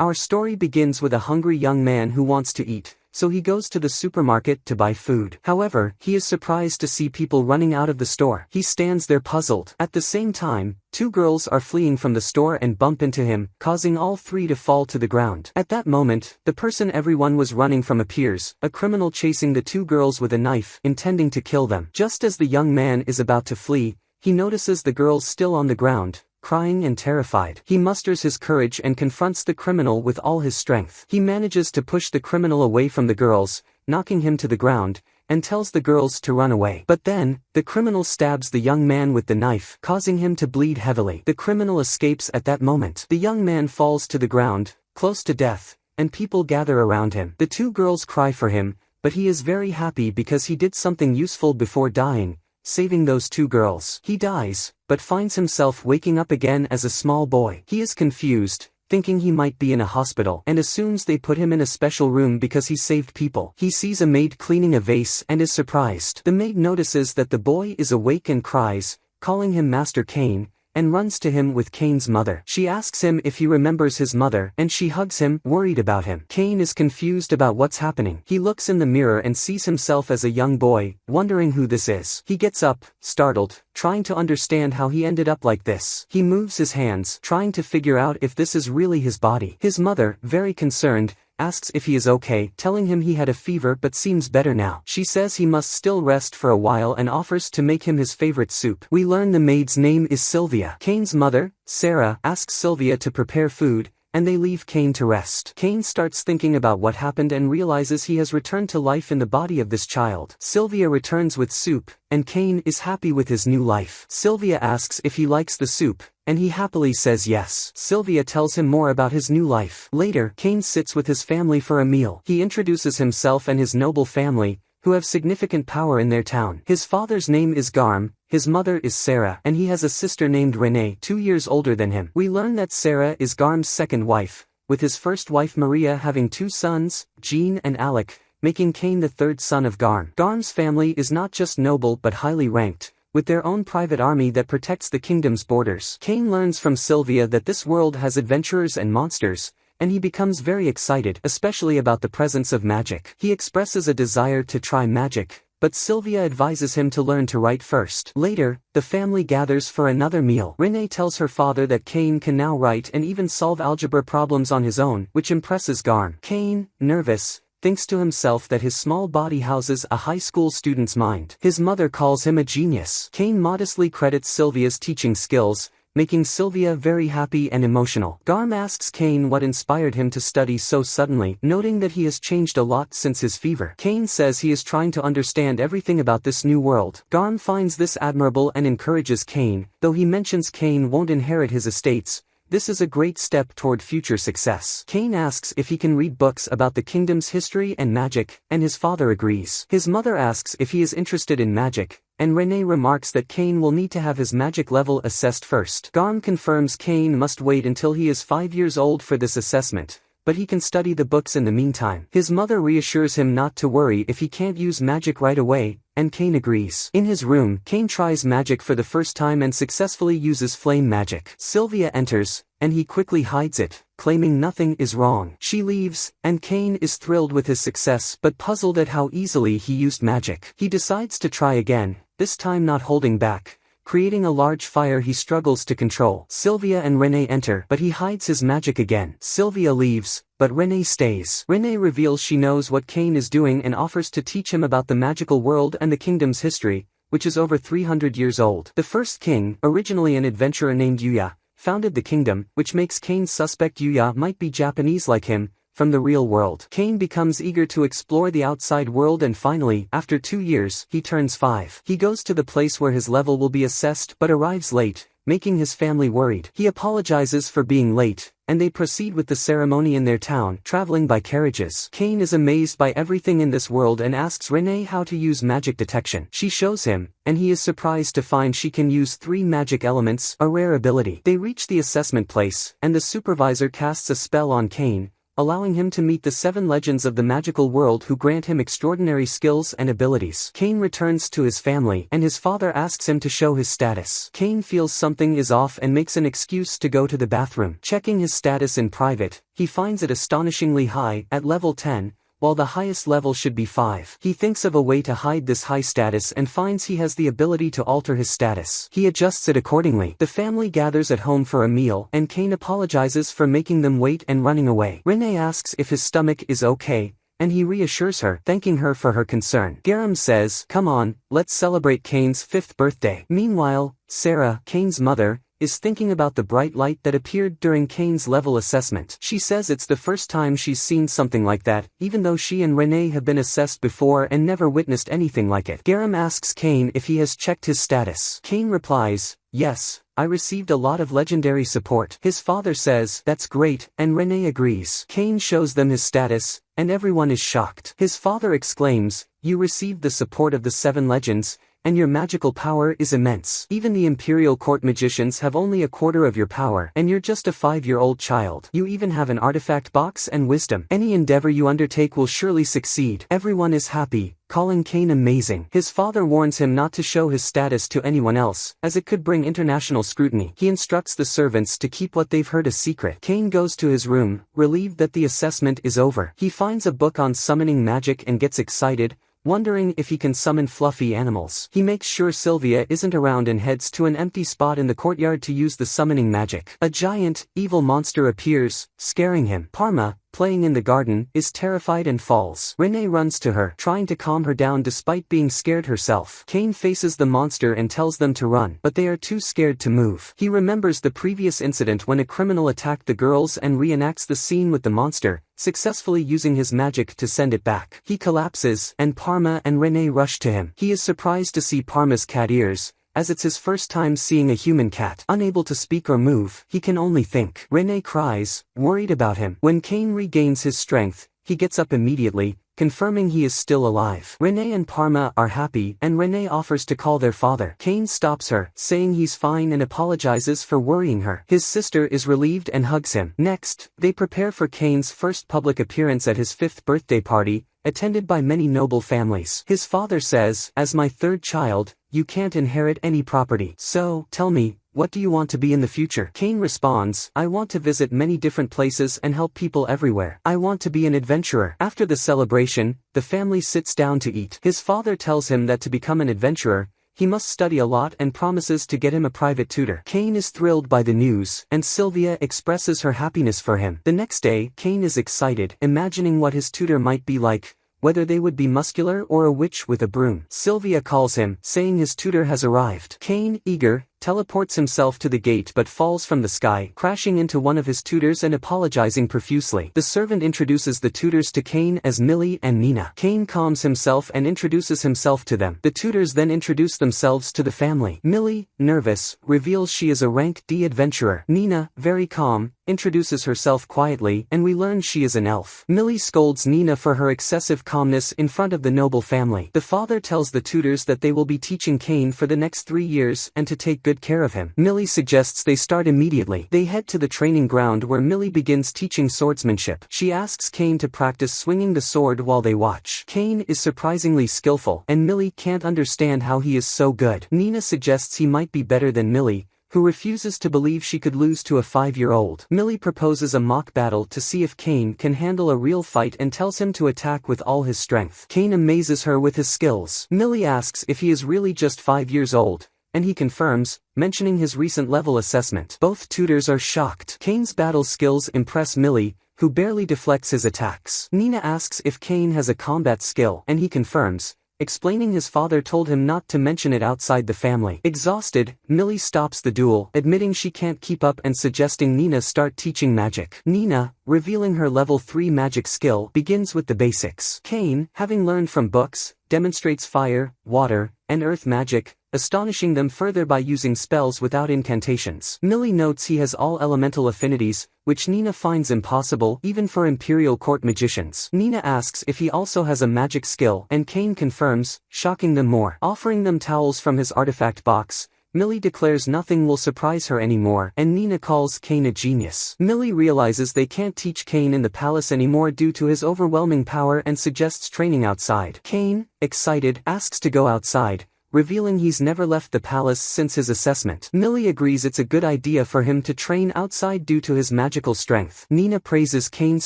Our story begins with a hungry young man who wants to eat, so he goes to the supermarket to buy food. However, he is surprised to see people running out of the store. He stands there puzzled. At the same time, two girls are fleeing from the store and bump into him, causing all three to fall to the ground. At that moment, the person everyone was running from appears, a criminal chasing the two girls with a knife, intending to kill them. Just as the young man is about to flee, he notices the girls still on the ground, crying and terrified. He musters his courage and confronts the criminal with all his strength. He manages to push the criminal away from the girls, knocking him to the ground, and tells the girls to run away. But then, the criminal stabs the young man with the knife, causing him to bleed heavily. The criminal escapes at that moment. The young man falls to the ground, close to death, and people gather around him. The two girls cry for him, but he is very happy because he did something useful before dying, saving those two girls. He dies, but finds himself waking up again as a small boy. He is confused, thinking he might be in a hospital, and assumes they put him in a special room because he saved people. He sees a maid cleaning a vase and is surprised. The maid notices that the boy is awake and cries, calling him Master Cain, and runs to him with Cain's mother. She asks him if he remembers his mother, and she hugs him, worried about him. Cain is confused about what's happening. He looks in the mirror and sees himself as a young boy, wondering who this is. He gets up, startled, trying to understand how he ended up like this. He moves his hands, trying to figure out if this is really his body. His mother, very concerned, asks if he is okay, telling him he had a fever but seems better now. She says he must still rest for a while and offers to make him his favorite soup. We learn the maid's name is Sylvia. Cain's mother, Sarah, asks Sylvia to prepare food, and they leave Cain to rest. Cain starts thinking about what happened and realizes he has returned to life in the body of this child. Sylvia returns with soup, and Cain is happy with his new life. Sylvia asks if he likes the soup, and he happily says yes. Sylvia tells him more about his new life. Later, Cain sits with his family for a meal. He introduces himself and his noble family, who have significant power in their town. His father's name is Garm, his mother is Sarah, and he has a sister named Renee, 2 years older than him. We learn that Sarah is Garm's second wife, with his first wife Maria having 2 sons, Jean and Alec, making Cain the third son of Garm. Garm's family is not just noble but highly ranked, with their own private army that protects the kingdom's borders. Cain learns from Sylvia that this world has adventurers and monsters, and he becomes very excited, especially about the presence of magic. He expresses a desire to try magic, but Sylvia advises him to learn to write first. Later, the family gathers for another meal. Renee tells her father that Cain can now write and even solve algebra problems on his own, which impresses Garm. Cain, nervous, thinks to himself that his small body houses a high school student's mind. His mother calls him a genius. Cain modestly credits Sylvia's teaching skills, making Sylvia very happy and emotional. Garm asks Cain what inspired him to study so suddenly, noting that he has changed a lot since his fever. Cain says he is trying to understand everything about this new world. Garm finds this admirable and encourages Cain, though he mentions Cain won't inherit his estates. This is a great step toward future success. Cain asks if he can read books about the kingdom's history and magic, and his father agrees. His mother asks if he is interested in magic, and Renee remarks that Cain will need to have his magic level assessed first. Garm confirms Cain must wait until he is 5 years old for this assessment, but he can study the books in the meantime. His mother reassures him not to worry if he can't use magic right away, and Cain agrees. In his room, Cain tries magic for the first time and successfully uses flame magic. Sylvia enters, and he quickly hides it, claiming nothing is wrong. She leaves, and Cain is thrilled with his success but puzzled at how easily he used magic. He decides to try again, this time not holding back, creating a large fire he struggles to control. Sylvia and Renee enter, but he hides his magic again. Sylvia leaves, but Renee stays. Renee reveals she knows what Cain is doing and offers to teach him about the magical world and the kingdom's history, which is over 300 years old. The first king, originally an adventurer named Yuya, founded the kingdom, which makes Cain suspect Yuya might be Japanese like him, from the real world. Cain becomes eager to explore the outside world and finally, after 2 years, he turns 5. He goes to the place where his level will be assessed but arrives late, making his family worried. He apologizes for being late, and they proceed with the ceremony in their town, traveling by carriages. Cain is amazed by everything in this world and asks Renee how to use magic detection. She shows him, and he is surprised to find she can use 3 magic elements, a rare ability. They reach the assessment place, and the supervisor casts a spell on Cain, allowing him to meet the 7 legends of the magical world who grant him extraordinary skills and abilities. Cain returns to his family and his father asks him to show his status. Cain feels something is off and makes an excuse to go to the bathroom. Checking his status in private, he finds it astonishingly high, at level 10, while the highest level should be 5. He thinks of a way to hide this high status and finds he has the ability to alter his status. He adjusts it accordingly. The family gathers at home for a meal and Cain apologizes for making them wait and running away. Renee asks if his stomach is okay, and he reassures her, thanking her for her concern. Garam says, "Come on, let's celebrate Cain's 5th birthday." Meanwhile, Sarah, Cain's mother, is thinking about the bright light that appeared during Cain's level assessment. She says it's the first time she's seen something like that, even though she and Renee have been assessed before and never witnessed anything like it. Garam asks Cain if he has checked his status. Cain replies, "Yes, I received a lot of legendary support." His father says, "That's great," and Renee agrees. Cain shows them his status, and everyone is shocked. His father exclaims, "You received the support of the 7 legends, and your magical power is immense. Even the Imperial Court magicians have only a quarter of your power, and you're just a 5-year-old child. You even have an artifact box and wisdom. Any endeavor you undertake will surely succeed." Everyone is happy, calling Cain amazing. His father warns him not to show his status to anyone else, as it could bring international scrutiny. He instructs the servants to keep what they've heard a secret. Cain goes to his room, relieved that the assessment is over. He finds a book on summoning magic and gets excited, wondering if he can summon fluffy animals. He makes sure Sylvia isn't around and heads to an empty spot in the courtyard to use the summoning magic. A giant, evil monster appears, scaring him. Parma, playing in the garden, is terrified and falls. Renee runs to her, trying to calm her down despite being scared herself. Cain faces the monster and tells them to run, but they are too scared to move. He remembers the previous incident when a criminal attacked the girls and reenacts the scene with the monster, successfully using his magic to send it back. He collapses, and Parma and Renee rush to him. He is surprised to see Parma's cat ears, as it's his first time seeing a human cat. Unable to speak or move, he can only think. Renee cries, worried about him. When Cain regains his strength, he gets up immediately, confirming he is still alive. Renee and Parma are happy, and Renee offers to call their father. Cain stops her, saying he's fine and apologizes for worrying her. His sister is relieved and hugs him. Next, they prepare for Cain's first public appearance at his 5th birthday party, attended by many noble families. His father says, "As my 3rd child, you can't inherit any property. So, tell me, what do you want to be in the future?" Cain responds, "I want to visit many different places and help people everywhere. I want to be an adventurer." After the celebration, the family sits down to eat. His father tells him that to become an adventurer, he must study a lot and promises to get him a private tutor. Cain is thrilled by the news, and Sylvia expresses her happiness for him. The next day, Cain is excited, imagining what his tutor might be like, whether they would be muscular or a witch with a broom. Sylvia calls him, saying his tutor has arrived. Cain, eager, teleports himself to the gate but falls from the sky, crashing into one of his tutors and apologizing profusely. The servant introduces the tutors to Cain as Millie and Nina. Cain calms himself and introduces himself to them. The tutors then introduce themselves to the family. Millie, nervous, reveals she is a rank D adventurer. Nina, very calm, introduces herself quietly, and we learn she is an elf. Millie scolds Nina for her excessive calmness in front of the noble family. The father tells the tutors that they will be teaching Cain for the next 3 years and to take good care of him. Millie suggests they start immediately. They head to the training ground where Millie begins teaching swordsmanship. She asks Cain to practice swinging the sword while they watch. Cain is surprisingly skillful, and Millie can't understand how he is so good. Nina suggests he might be better than Millie, who refuses to believe she could lose to a 5-year-old. Millie proposes a mock battle to see if Cain can handle a real fight and tells him to attack with all his strength. Cain amazes her with his skills. Millie asks if he is really just 5 years old, and he confirms, mentioning his recent level assessment. Both tutors are shocked. Cain's battle skills impress Millie, who barely deflects his attacks. Nina asks if Cain has a combat skill, and he confirms, explaining his father told him not to mention it outside the family. Exhausted, Millie stops the duel, admitting she can't keep up and suggesting Nina start teaching magic. Nina, revealing her level 3 magic skill, begins with the basics. Cain, having learned from books, demonstrates fire, water, and earth magic, astonishing them further by using spells without incantations. Millie notes he has all elemental affinities, which Nina finds impossible even for Imperial Court magicians. Nina asks if he also has a magic skill, and Cain confirms, shocking them more. Offering them towels from his artifact box, Millie declares nothing will surprise her anymore, and Nina calls Kane a genius. Millie realizes they can't teach Kane in the palace anymore due to his overwhelming power and suggests training outside. Kane, excited, asks to go outside, revealing he's never left the palace since his assessment. Millie agrees it's a good idea for him to train outside due to his magical strength. Nina praises Kane's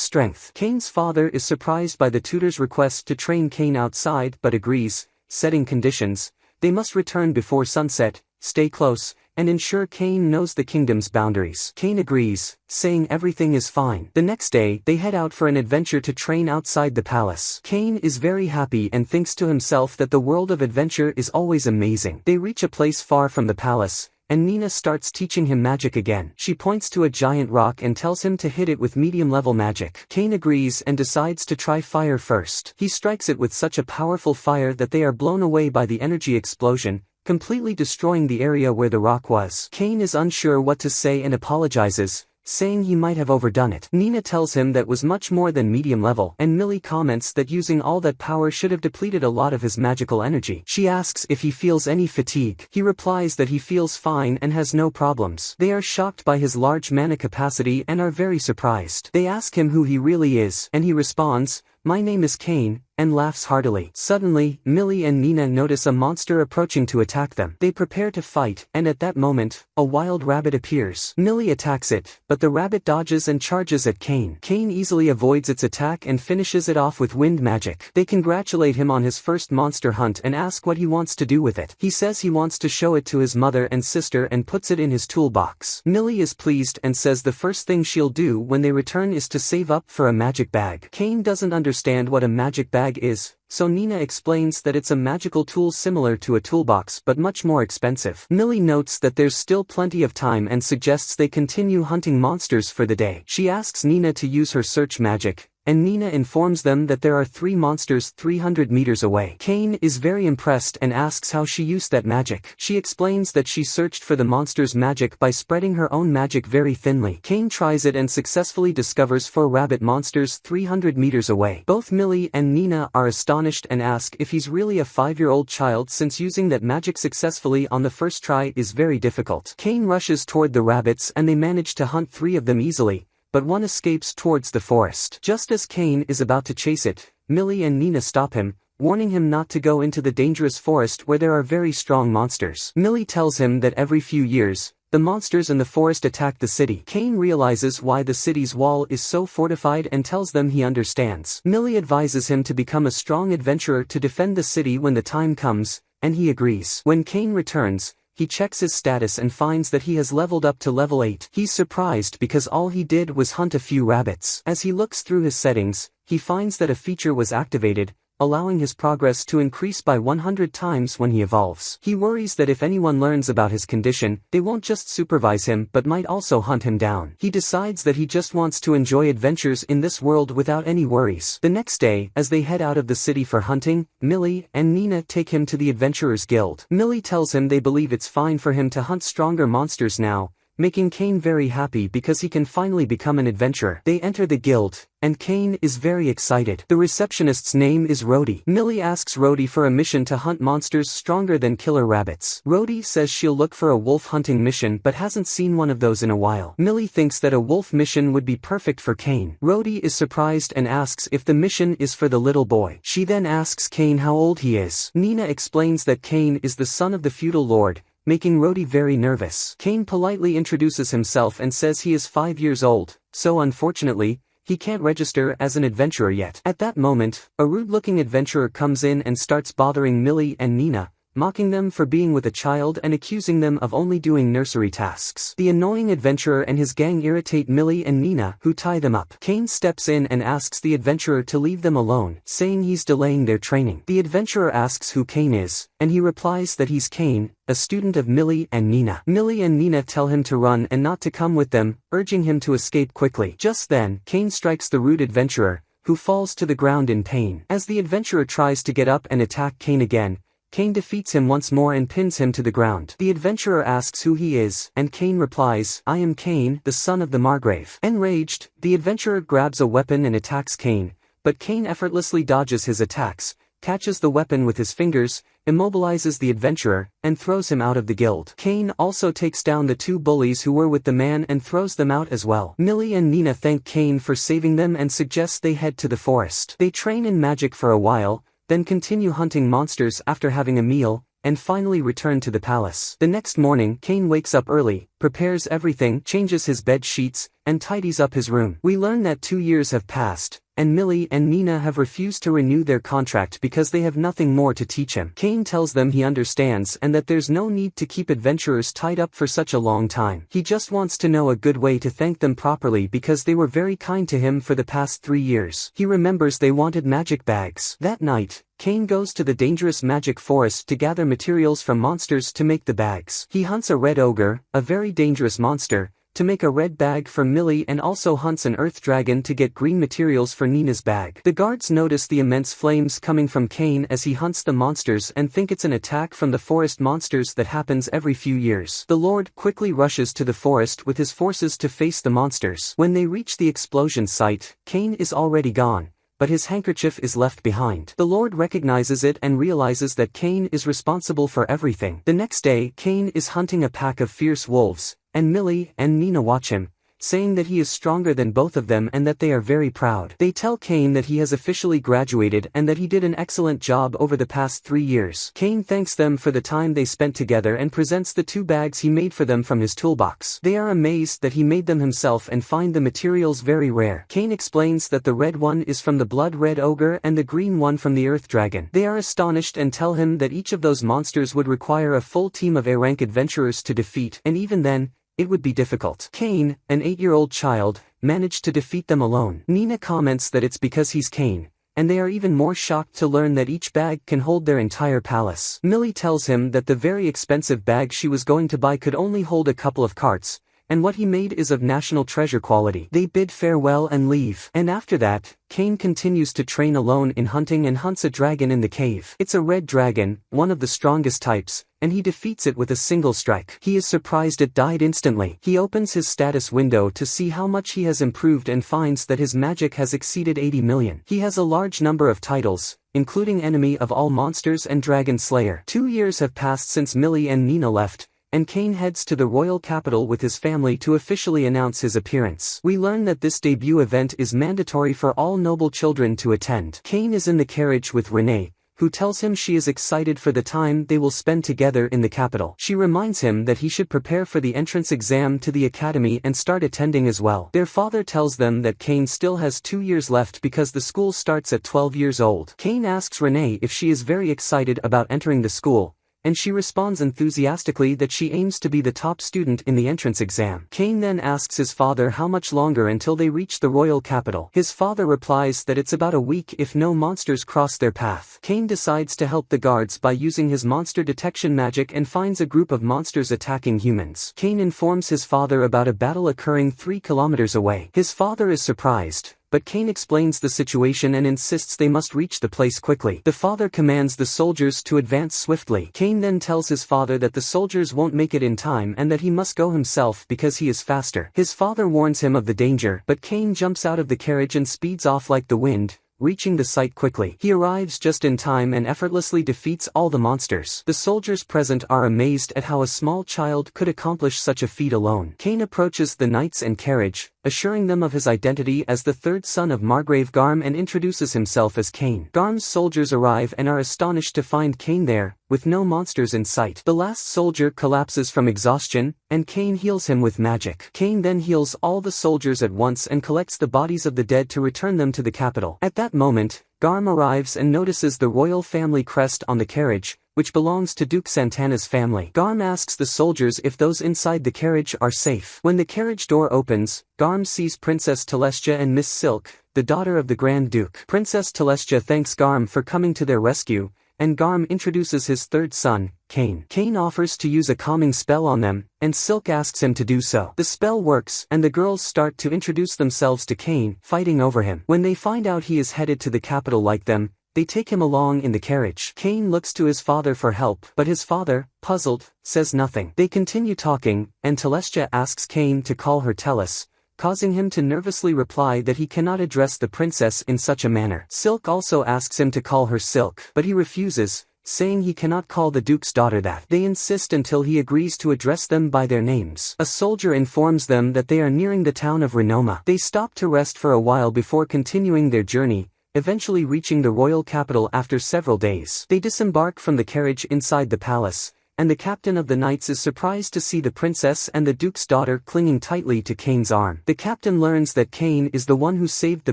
strength. Kane's father is surprised by the tutor's request to train Kane outside but agrees, setting conditions. They must return before sunset, stay close, and ensure Kane knows the kingdom's boundaries. Kane agrees, saying everything is fine. The next day, they head out for an adventure to train outside the palace. Kane is very happy and thinks to himself that the world of adventure is always amazing. They reach a place far from the palace, and Nina starts teaching him magic again. She points to a giant rock and tells him to hit it with medium-level magic. Kane agrees and decides to try fire first. He strikes it with such a powerful fire that they are blown away by the energy explosion, completely destroying the area where the rock was. Kane is unsure what to say and apologizes, saying he might have overdone it. Nina tells him that was much more than medium level, and Millie comments that using all that power should have depleted a lot of his magical energy. She asks if he feels any fatigue. He replies that he feels fine and has no problems. They are shocked by his large mana capacity and are very surprised. They ask him who he really is, and he responds, "My name is Kane," and laughs heartily. Suddenly, Millie and Nina notice a monster approaching to attack them. They prepare to fight, and at that moment, a wild rabbit appears. Millie attacks it, but the rabbit dodges and charges at Kane. Kane easily avoids its attack and finishes it off with wind magic. They congratulate him on his first monster hunt and ask what he wants to do with it. He says he wants to show it to his mother and sister and puts it in his toolbox. Millie is pleased and says the first thing she'll do when they return is to save up for a magic bag. Kane doesn't understand what a magic bag is, so Nina explains that it's a magical tool similar to a toolbox but much more expensive. Millie notes that there's still plenty of time and suggests they continue hunting monsters for the day. She asks Nina to use her search magic, and Nina informs them that there are 3 monsters 300 meters away. Kane is very impressed and asks how she used that magic. She explains that she searched for the monster's magic by spreading her own magic very thinly. Kane tries it and successfully discovers 4 rabbit monsters 300 meters away. Both Millie and Nina are astonished and ask if he's really a 5-year-old child since using that magic successfully on the first try is very difficult. Kane rushes toward the rabbits and they manage to hunt 3 of them easily, but one escapes towards the forest. Just as Kane is about to chase it, Millie and Nina stop him, warning him not to go into the dangerous forest where there are very strong monsters. Millie tells him that every few years, the monsters in the forest attack the city. Kane realizes why the city's wall is so fortified and tells them he understands. Millie advises him to become a strong adventurer to defend the city when the time comes, and he agrees. When Kane returns, he checks his status and finds that he has leveled up to level 8. He's surprised because all he did was hunt a few rabbits. As he looks through his settings, he finds that a feature was activated, allowing his progress to increase by 100 times when he evolves. He worries that if anyone learns about his condition, they won't just supervise him but might also hunt him down. He decides that he just wants to enjoy adventures in this world without any worries. The next day, as they head out of the city for hunting, Millie and Nina take him to the Adventurers Guild. Millie tells him they believe it's fine for him to hunt stronger monsters now, making Kane very happy because he can finally become an adventurer. They enter the guild, and Kane is very excited. The receptionist's name is Rhodey. Millie asks Rhodey for a mission to hunt monsters stronger than killer rabbits. Rhodey says she'll look for a wolf hunting mission but hasn't seen one of those in a while. Millie thinks that a wolf mission would be perfect for Kane. Rhodey is surprised and asks if the mission is for the little boy. She then asks Kane how old he is. Nina explains that Kane is the son of the feudal lord, making Rhodey very nervous. Kane politely introduces himself and says he is 5 years old, so unfortunately, he can't register as an adventurer yet. At that moment, a rude-looking adventurer comes in and starts bothering Millie and Nina, mocking them for being with a child and accusing them of only doing nursery tasks. The annoying adventurer and his gang irritate Millie and Nina, who tie them up. Kane steps in and asks the adventurer to leave them alone, saying he's delaying their training. The adventurer asks who Kane is, and he replies that he's Kane, a student of Millie and Nina. Millie and Nina tell him to run and not to come with them, urging him to escape quickly. Just then, Kane strikes the rude adventurer, who falls to the ground in pain. As the adventurer tries to get up and attack Kane again, Kane defeats him once more and pins him to the ground. The adventurer asks who he is, and Kane replies, "I am Kane, the son of the Margrave." Enraged, the adventurer grabs a weapon and attacks Kane, but Kane effortlessly dodges his attacks, catches the weapon with his fingers, immobilizes the adventurer, and throws him out of the guild. Kane also takes down the two bullies who were with the man and throws them out as well. Millie and Nina thank Kane for saving them and suggest they head to the forest. They train in magic for a while, then continue hunting monsters after having a meal, and finally return to the palace. The next morning, Kane wakes up early, prepares everything, changes his bed sheets, and tidies up his room. We learn that 2 years have passed, and Millie and Nina have refused to renew their contract because they have nothing more to teach him. Kane tells them he understands and that there's no need to keep adventurers tied up for such a long time. He just wants to know a good way to thank them properly because they were very kind to him for the past 3 years. He remembers they wanted magic bags. That night, Kane goes to the dangerous magic forest to gather materials from monsters to make the bags. He hunts a red ogre, a very dangerous monster, to make a red bag for Millie, and also hunts an earth dragon to get green materials for Nina's bag. The guards notice the immense flames coming from Kane as he hunts the monsters and think it's an attack from the forest monsters that happens every few years. The Lord quickly rushes to the forest with his forces to face the monsters. When they reach the explosion site, Kane is already gone, but his handkerchief is left behind. The Lord recognizes it and realizes that Kane is responsible for everything. The next day, Kane is hunting a pack of fierce wolves, and Millie and Nina watch him, saying that he is stronger than both of them and that they are very proud. They tell Kane that he has officially graduated and that he did an excellent job over the past 3 years. Kane thanks them for the time they spent together and presents the 2 bags he made for them from his toolbox. They are amazed that he made them himself and find the materials very rare. Kane explains that the red one is from the blood red ogre and the green one from the earth dragon. They are astonished and tell him that each of those monsters would require a full team of A-rank adventurers to defeat, and even then, it would be difficult. Kane, an 8-year-old child, managed to defeat them alone. Nina comments that it's because he's Kane, and they are even more shocked to learn that each bag can hold their entire palace. Millie tells him that the very expensive bag she was going to buy could only hold a couple of carts, and what he made is of national treasure quality. They bid farewell and leave. And after that, Kane continues to train alone in hunting and hunts a dragon in the cave. It's a red dragon, one of the strongest types, and he defeats it with a single strike. He is surprised it died instantly. He opens his status window to see how much he has improved and finds that his magic has exceeded 80 million. He has a large number of titles, including Enemy of All Monsters and Dragon Slayer. 2 years have passed since Millie and Nina left, and Kane heads to the royal capital with his family to officially announce his appearance. We learn that this debut event is mandatory for all noble children to attend. Kane is in the carriage with Renee, who tells him she is excited for the time they will spend together in the capital. She reminds him that he should prepare for the entrance exam to the academy and start attending as well. Their father tells them that Kane still has 2 years left because the school starts at 12 years old. Kane asks Renee if she is very excited about entering the school, and she responds enthusiastically that she aims to be the top student in the entrance exam. Kane then asks his father how much longer until they reach the royal capital. His father replies that it's about a week if no monsters cross their path. Kane decides to help the guards by using his monster detection magic and finds a group of monsters attacking humans. Kane informs his father about a battle occurring 3 kilometers away. His father is surprised, but Kane explains the situation and insists they must reach the place quickly. The father commands the soldiers to advance swiftly. Kane then tells his father that the soldiers won't make it in time and that he must go himself because he is faster. His father warns him of the danger, but Kane jumps out of the carriage and speeds off like the wind, reaching the site quickly. He arrives just in time and effortlessly defeats all the monsters. The soldiers present are amazed at how a small child could accomplish such a feat alone. Kane approaches the knights and carriage, assuring them of his identity as the 3rd son of Margrave Garm, and introduces himself as Kane. Garm's soldiers arrive and are astonished to find Kane there, with no monsters in sight. The last soldier collapses from exhaustion, and Kane heals him with magic. Kane then heals all the soldiers at once and collects the bodies of the dead to return them to the capital. At that moment, Garm arrives and notices the royal family crest on the carriage, which belongs to Duke Santana's family. Garm asks the soldiers if those inside the carriage are safe. When the carriage door opens, Garm sees Princess Telestia and Miss Silk, the daughter of the Grand Duke. Princess Telestia thanks Garm for coming to their rescue, and Garm introduces his 3rd son, Kane. Kane offers to use a calming spell on them, and Silk asks him to do so. The spell works, and the girls start to introduce themselves to Kane, fighting over him. When they find out he is headed to the capital like them, they take him along in the carriage. Kane looks to his father for help, but his father, puzzled, says nothing. They continue talking, and Telestia asks Kane to call her Tellus, causing him to nervously reply that he cannot address the princess in such a manner. Silk also asks him to call her Silk, but he refuses, saying he cannot call the duke's daughter that. They insist until he agrees to address them by their names. A soldier informs them that they are nearing the town of Renoma. They stop to rest for a while before continuing their journey, eventually reaching the royal capital after several days. They disembark from the carriage inside the palace, and the captain of the knights is surprised to see the princess and the duke's daughter clinging tightly to Kane's arm. The captain learns that Kane is the one who saved the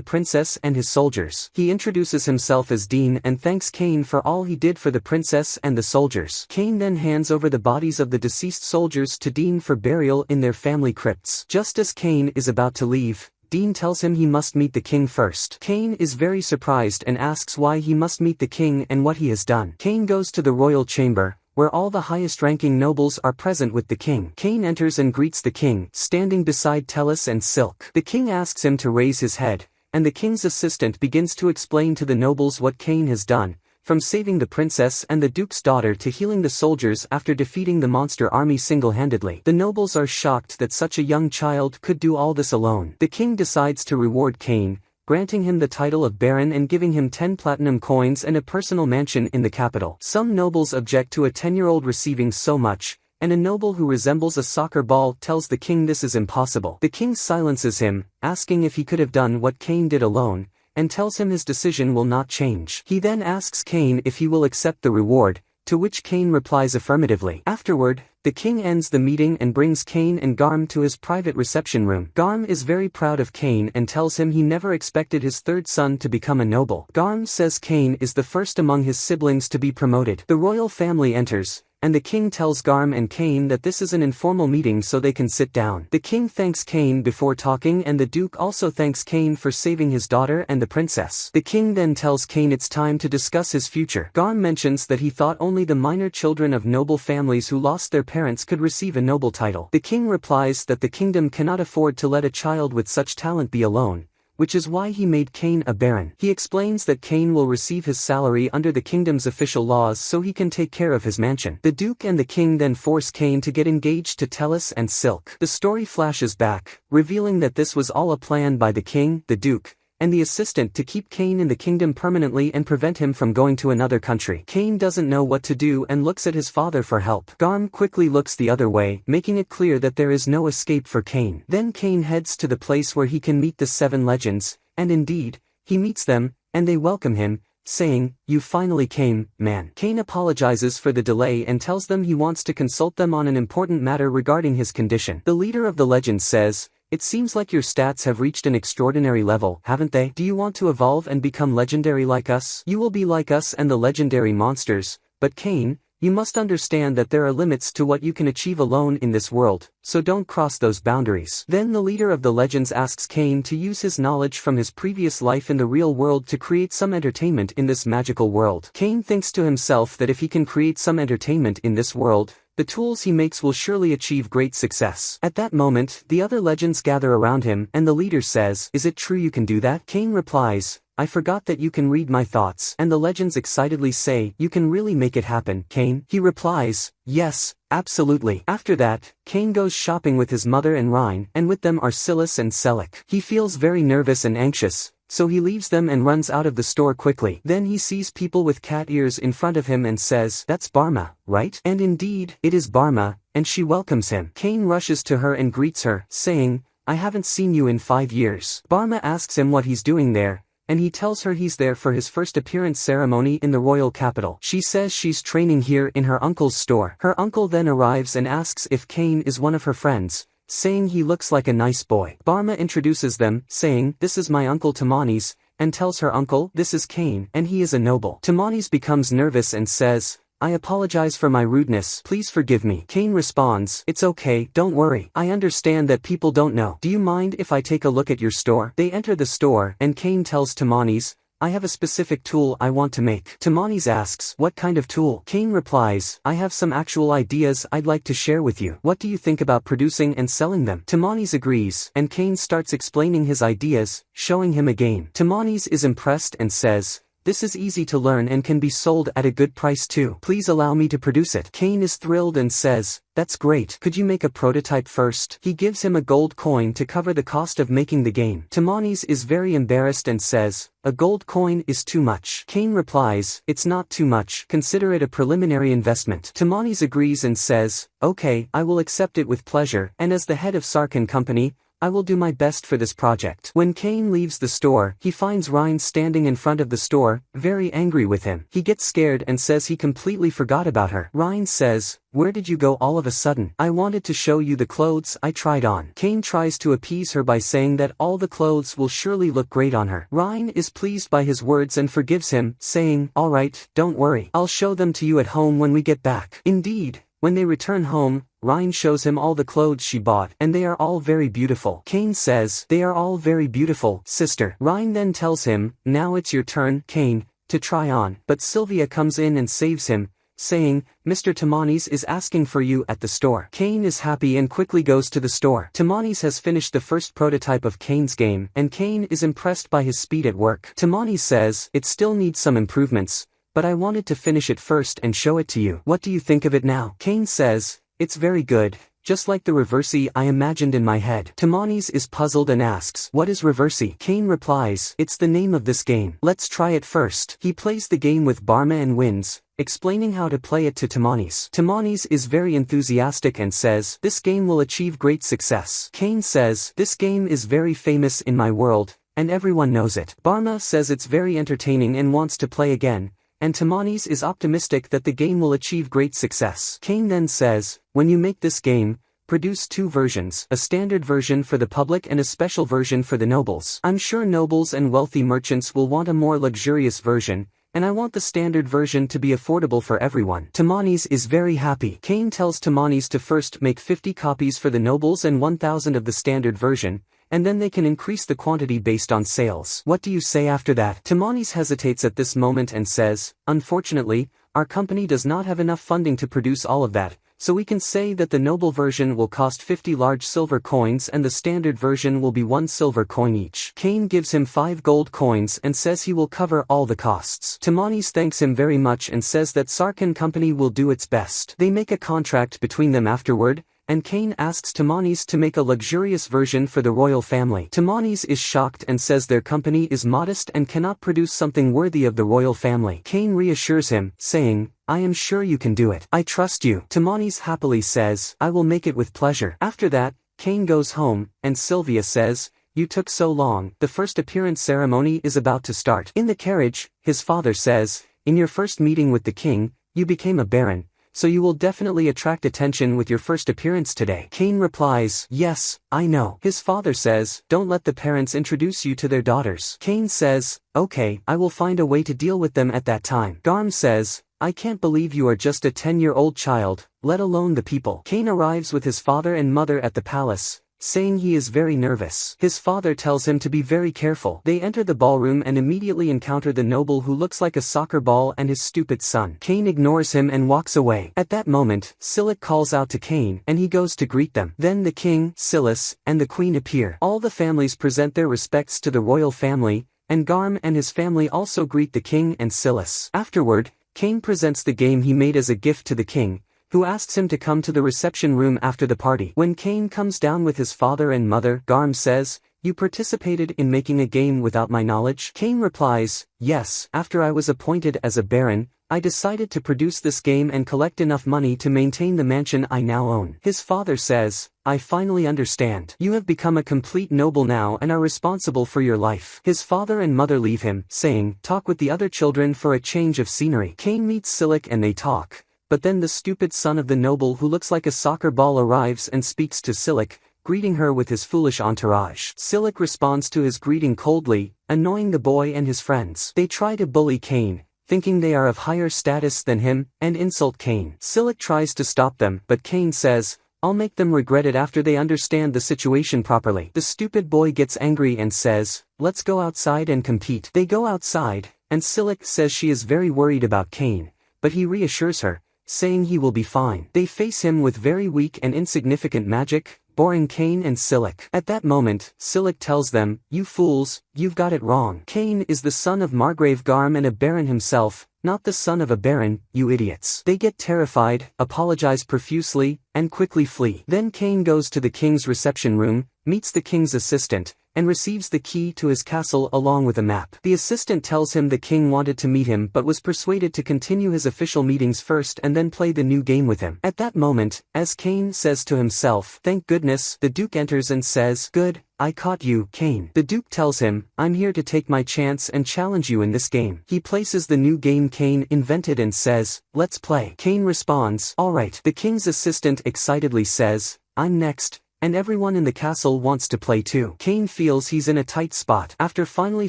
princess and his soldiers. He introduces himself as Dean and thanks Kane for all he did for the princess and the soldiers. Kane then hands over the bodies of the deceased soldiers to Dean for burial in their family crypts. Just as Kane is about to leave, Dean tells him he must meet the king first. Kane is very surprised and asks why he must meet the king and what he has done. Kane goes to the royal chamber, where all the highest-ranking nobles are present with the king. Kane enters and greets the king, standing beside Tellus and Silk. The king asks him to raise his head, and the king's assistant begins to explain to the nobles what Kane has done, from saving the princess and the duke's daughter to healing the soldiers after defeating the monster army single-handedly. The nobles are shocked that such a young child could do all this alone. The king decides to reward Kane, granting him the title of Baron and giving him 10 platinum coins and a personal mansion in the capital. Some nobles object to a 10-year-old receiving so much, and a noble who resembles a soccer ball tells the king this is impossible. The king silences him, asking if he could have done what Kane did alone, and tells him his decision will not change. He then asks Kane if he will accept the reward, to which Kane replies affirmatively. Afterward, the king ends the meeting and brings Kane and Garm to his private reception room. Garm is very proud of Kane and tells him he never expected his third son to become a noble. Garm says Kane is the first among his siblings to be promoted. The royal family enters, and the king tells Garm and Kane that this is an informal meeting so they can sit down. The king thanks Kane before talking and the duke also thanks Kane for saving his daughter and the princess. The king then tells Kane it's time to discuss his future. Garm mentions that he thought only the minor children of noble families who lost their parents could receive a noble title. The king replies that the kingdom cannot afford to let a child with such talent be alone, which is why he made Kane a baron. He explains that Kane will receive his salary under the kingdom's official laws so he can take care of his mansion. The duke and the king then force Kane to get engaged to Tellus and Silk. The story flashes back, revealing that this was all a plan by the king, the duke, and the assistant to keep Kane in the kingdom permanently and prevent him from going to another country. Kane doesn't know what to do and looks at his father for help. Garm quickly looks the other way, making it clear that there is no escape for Kane. Then Kane heads to the place where he can meet the 7 legends, and indeed, he meets them, and they welcome him, saying, "You finally came, man." Kane apologizes for the delay and tells them he wants to consult them on an important matter regarding his condition. The leader of the legends says, "It seems like your stats have reached an extraordinary level, haven't they? Do you want to evolve and become legendary like us? You will be like us and the legendary monsters, but Kane, you must understand that there are limits to what you can achieve alone in this world, so don't cross those boundaries." Then the leader of the legends asks Kane to use his knowledge from his previous life in the real world to create some entertainment in this magical world. Kane thinks to himself that if he can create some entertainment in this world, the tools he makes will surely achieve great success. At that moment, the other legends gather around him and the leader says, "Is it true you can do that?" Kane replies, "I forgot that you can read my thoughts." And the legends excitedly say, "You can really make it happen, Kane?" He replies, "Yes, absolutely." After that, Kane goes shopping with his mother and Rhine, and with them are Silas and Selleck. He feels very nervous and anxious, so he leaves them and runs out of the store quickly. Then he sees people with cat ears in front of him and says, "That's Barma, right?" And indeed, it is Barma, and she welcomes him. Kane rushes to her and greets her, saying, "I haven't seen you in 5 years." Barma asks him what he's doing there, and he tells her he's there for his first appearance ceremony in the royal capital. She says she's training here in her uncle's store. Her uncle then arrives and asks if Kane is one of her friends, saying he looks like a nice boy. Barma introduces them, saying, "This is my uncle Tamanis," and tells her uncle, "This is Kane, and he is a noble." Tamanis becomes nervous and says, "I apologize for my rudeness, please forgive me." Kane responds, "It's okay, don't worry. I understand that people don't know. Do you mind if I take a look at your store?" They enter the store, and Kane tells Tamanis, "I have a specific tool I want to make." Tamanis asks, "What kind of tool?" Kane replies, "I have some actual ideas I'd like to share with you. What do you think about producing and selling them?" Tamanis agrees, and Kane starts explaining his ideas, showing him a game. Tamanis is impressed and says, This is easy to learn and can be sold at a good price too. Please allow me to produce it. Kane is thrilled and says, that's great. Could you make a prototype first? He gives him a gold coin to cover the cost of making the game. Tamanis is very embarrassed and says, a gold coin is too much. Kane replies, it's not too much. Consider it a preliminary investment. Tamanis agrees and says, okay, I will accept it with pleasure, and as the head of Sarkin Company, I will do my best for this project. When Kane leaves the store, he finds Ryan standing in front of the store, very angry with him. He gets scared and says he completely forgot about her. Ryan says, where did you go all of a sudden? I wanted to show you the clothes I tried on. Kane tries to appease her by saying that all the clothes will surely look great on her. Ryan is pleased by his words and forgives him, saying, alright, don't worry. I'll show them to you at home when we get back. Indeed, when they return home, Ryan shows him all the clothes she bought, and they are all very beautiful. Kane says, they are all very beautiful, sister. Ryan then tells him, now it's your turn, Kane, to try on. But Sylvia comes in and saves him, saying, Mr. Tamanis is asking for you at the store. Kane is happy and quickly goes to the store. Tamanis has finished the first prototype of Kane's game, and Kane is impressed by his speed at work. Tamanis says, it still needs some improvements, but I wanted to finish it first and show it to you. What do you think of it now? Kane says, it's very good, just like the reversi I imagined in my head. Tamanis is puzzled and asks, what is reversi? Kane replies, it's the name of this game. Let's try it first. He plays the game with Barma and wins, explaining how to play it to Tamanis. Tamanis is very enthusiastic and says, this game will achieve great success. Kane says, this game is very famous in my world, and everyone knows it. Barma says it's very entertaining and wants to play again, and Tamanis is optimistic that the game will achieve great success. Kane then says, when you make this game, produce two versions, a standard version for the public and a special version for the nobles. I'm sure nobles and wealthy merchants will want a more luxurious version, and I want the standard version to be affordable for everyone. Tamanis is very happy. Kane tells Tamanis to first make 50 copies for the nobles and 1,000 of the standard version, and then they can increase the quantity based on sales. What do you say after that? Tamanis hesitates at this moment and says, unfortunately, our company does not have enough funding to produce all of that, so we can say that the noble version will cost 50 large silver coins and the standard version will be 1 silver coin each. Kane gives him 5 gold coins and says he will cover all the costs. Tamanis thanks him very much and says that Sarkin Company will do its best. They make a contract between them afterward, and Kane asks Tamanis to make a luxurious version for the royal family. Tamanis is shocked and says their company is modest and cannot produce something worthy of the royal family. Kane reassures him, saying, I am sure you can do it. I trust you. Tamanis happily says, I will make it with pleasure. After that, Kane goes home, and Sylvia says, you took so long. The first appearance ceremony is about to start. In the carriage, his father says, in your first meeting with the king, you became a baron, so you will definitely attract attention with your first appearance today. Kane replies, yes, I know. His father says, don't let the parents introduce you to their daughters. Kane says, okay, I will find a way to deal with them at that time. Garm says, I can't believe you are just a 10-year-old child, let alone the people. Kane arrives with his father and mother at the palace, saying he is very nervous. His father tells him to be very careful. They enter the ballroom and immediately encounter the noble who looks like a soccer ball and his stupid son. Kane ignores him and walks away. At that moment, Silik calls out to Kane, and he goes to greet them. Then the king, Silas, and the queen appear. All the families present their respects to the royal family, and Garm and his family also greet the king and Silas. Afterward, Kane presents the game he made as a gift to the king, who asks him to come to the reception room after the party. When Kane comes down with his father and mother, Garm says, you participated in making a game without my knowledge? Kane replies, yes, after I was appointed as a baron, I decided to produce this game and collect enough money to maintain the mansion I now own. His father says, I finally understand. You have become a complete noble now and are responsible for your life. His father and mother leave him, saying, talk with the other children for a change of scenery. Kane meets Silik and they talk. But then the stupid son of the noble who looks like a soccer ball arrives and speaks to Silik, greeting her with his foolish entourage. Silik responds to his greeting coldly, annoying the boy and his friends. They try to bully Kane, thinking they are of higher status than him, and insult Kane. Silik tries to stop them, but Kane says, I'll make them regret it after they understand the situation properly. The stupid boy gets angry and says, let's go outside and compete. They go outside, and Silik says she is very worried about Kane, but he reassures her, saying he will be fine. They face him with very weak and insignificant magic, boring Cain and Silic. At that moment, Silic tells them, "You fools, you've got it wrong. Cain is the son of Margrave Garm and a baron himself, not the son of a baron, you idiots." They get terrified, apologize profusely, and quickly flee. Then Cain goes to the king's reception room, meets the king's assistant, and receives the key to his castle along with a map. The assistant tells him the king wanted to meet him but was persuaded to continue his official meetings first and then play the new game with him. At that moment, as Cain says to himself, "Thank goodness," the Duke enters and says, "Good, I caught you, Cain." The Duke tells him, "I'm here to take my chance and challenge you in this game." He places the new game Cain invented and says, "Let's play." Cain responds, "Alright." The king's assistant excitedly says, "I'm next," and everyone in the castle wants to play too. Cain feels he's in a tight spot. After finally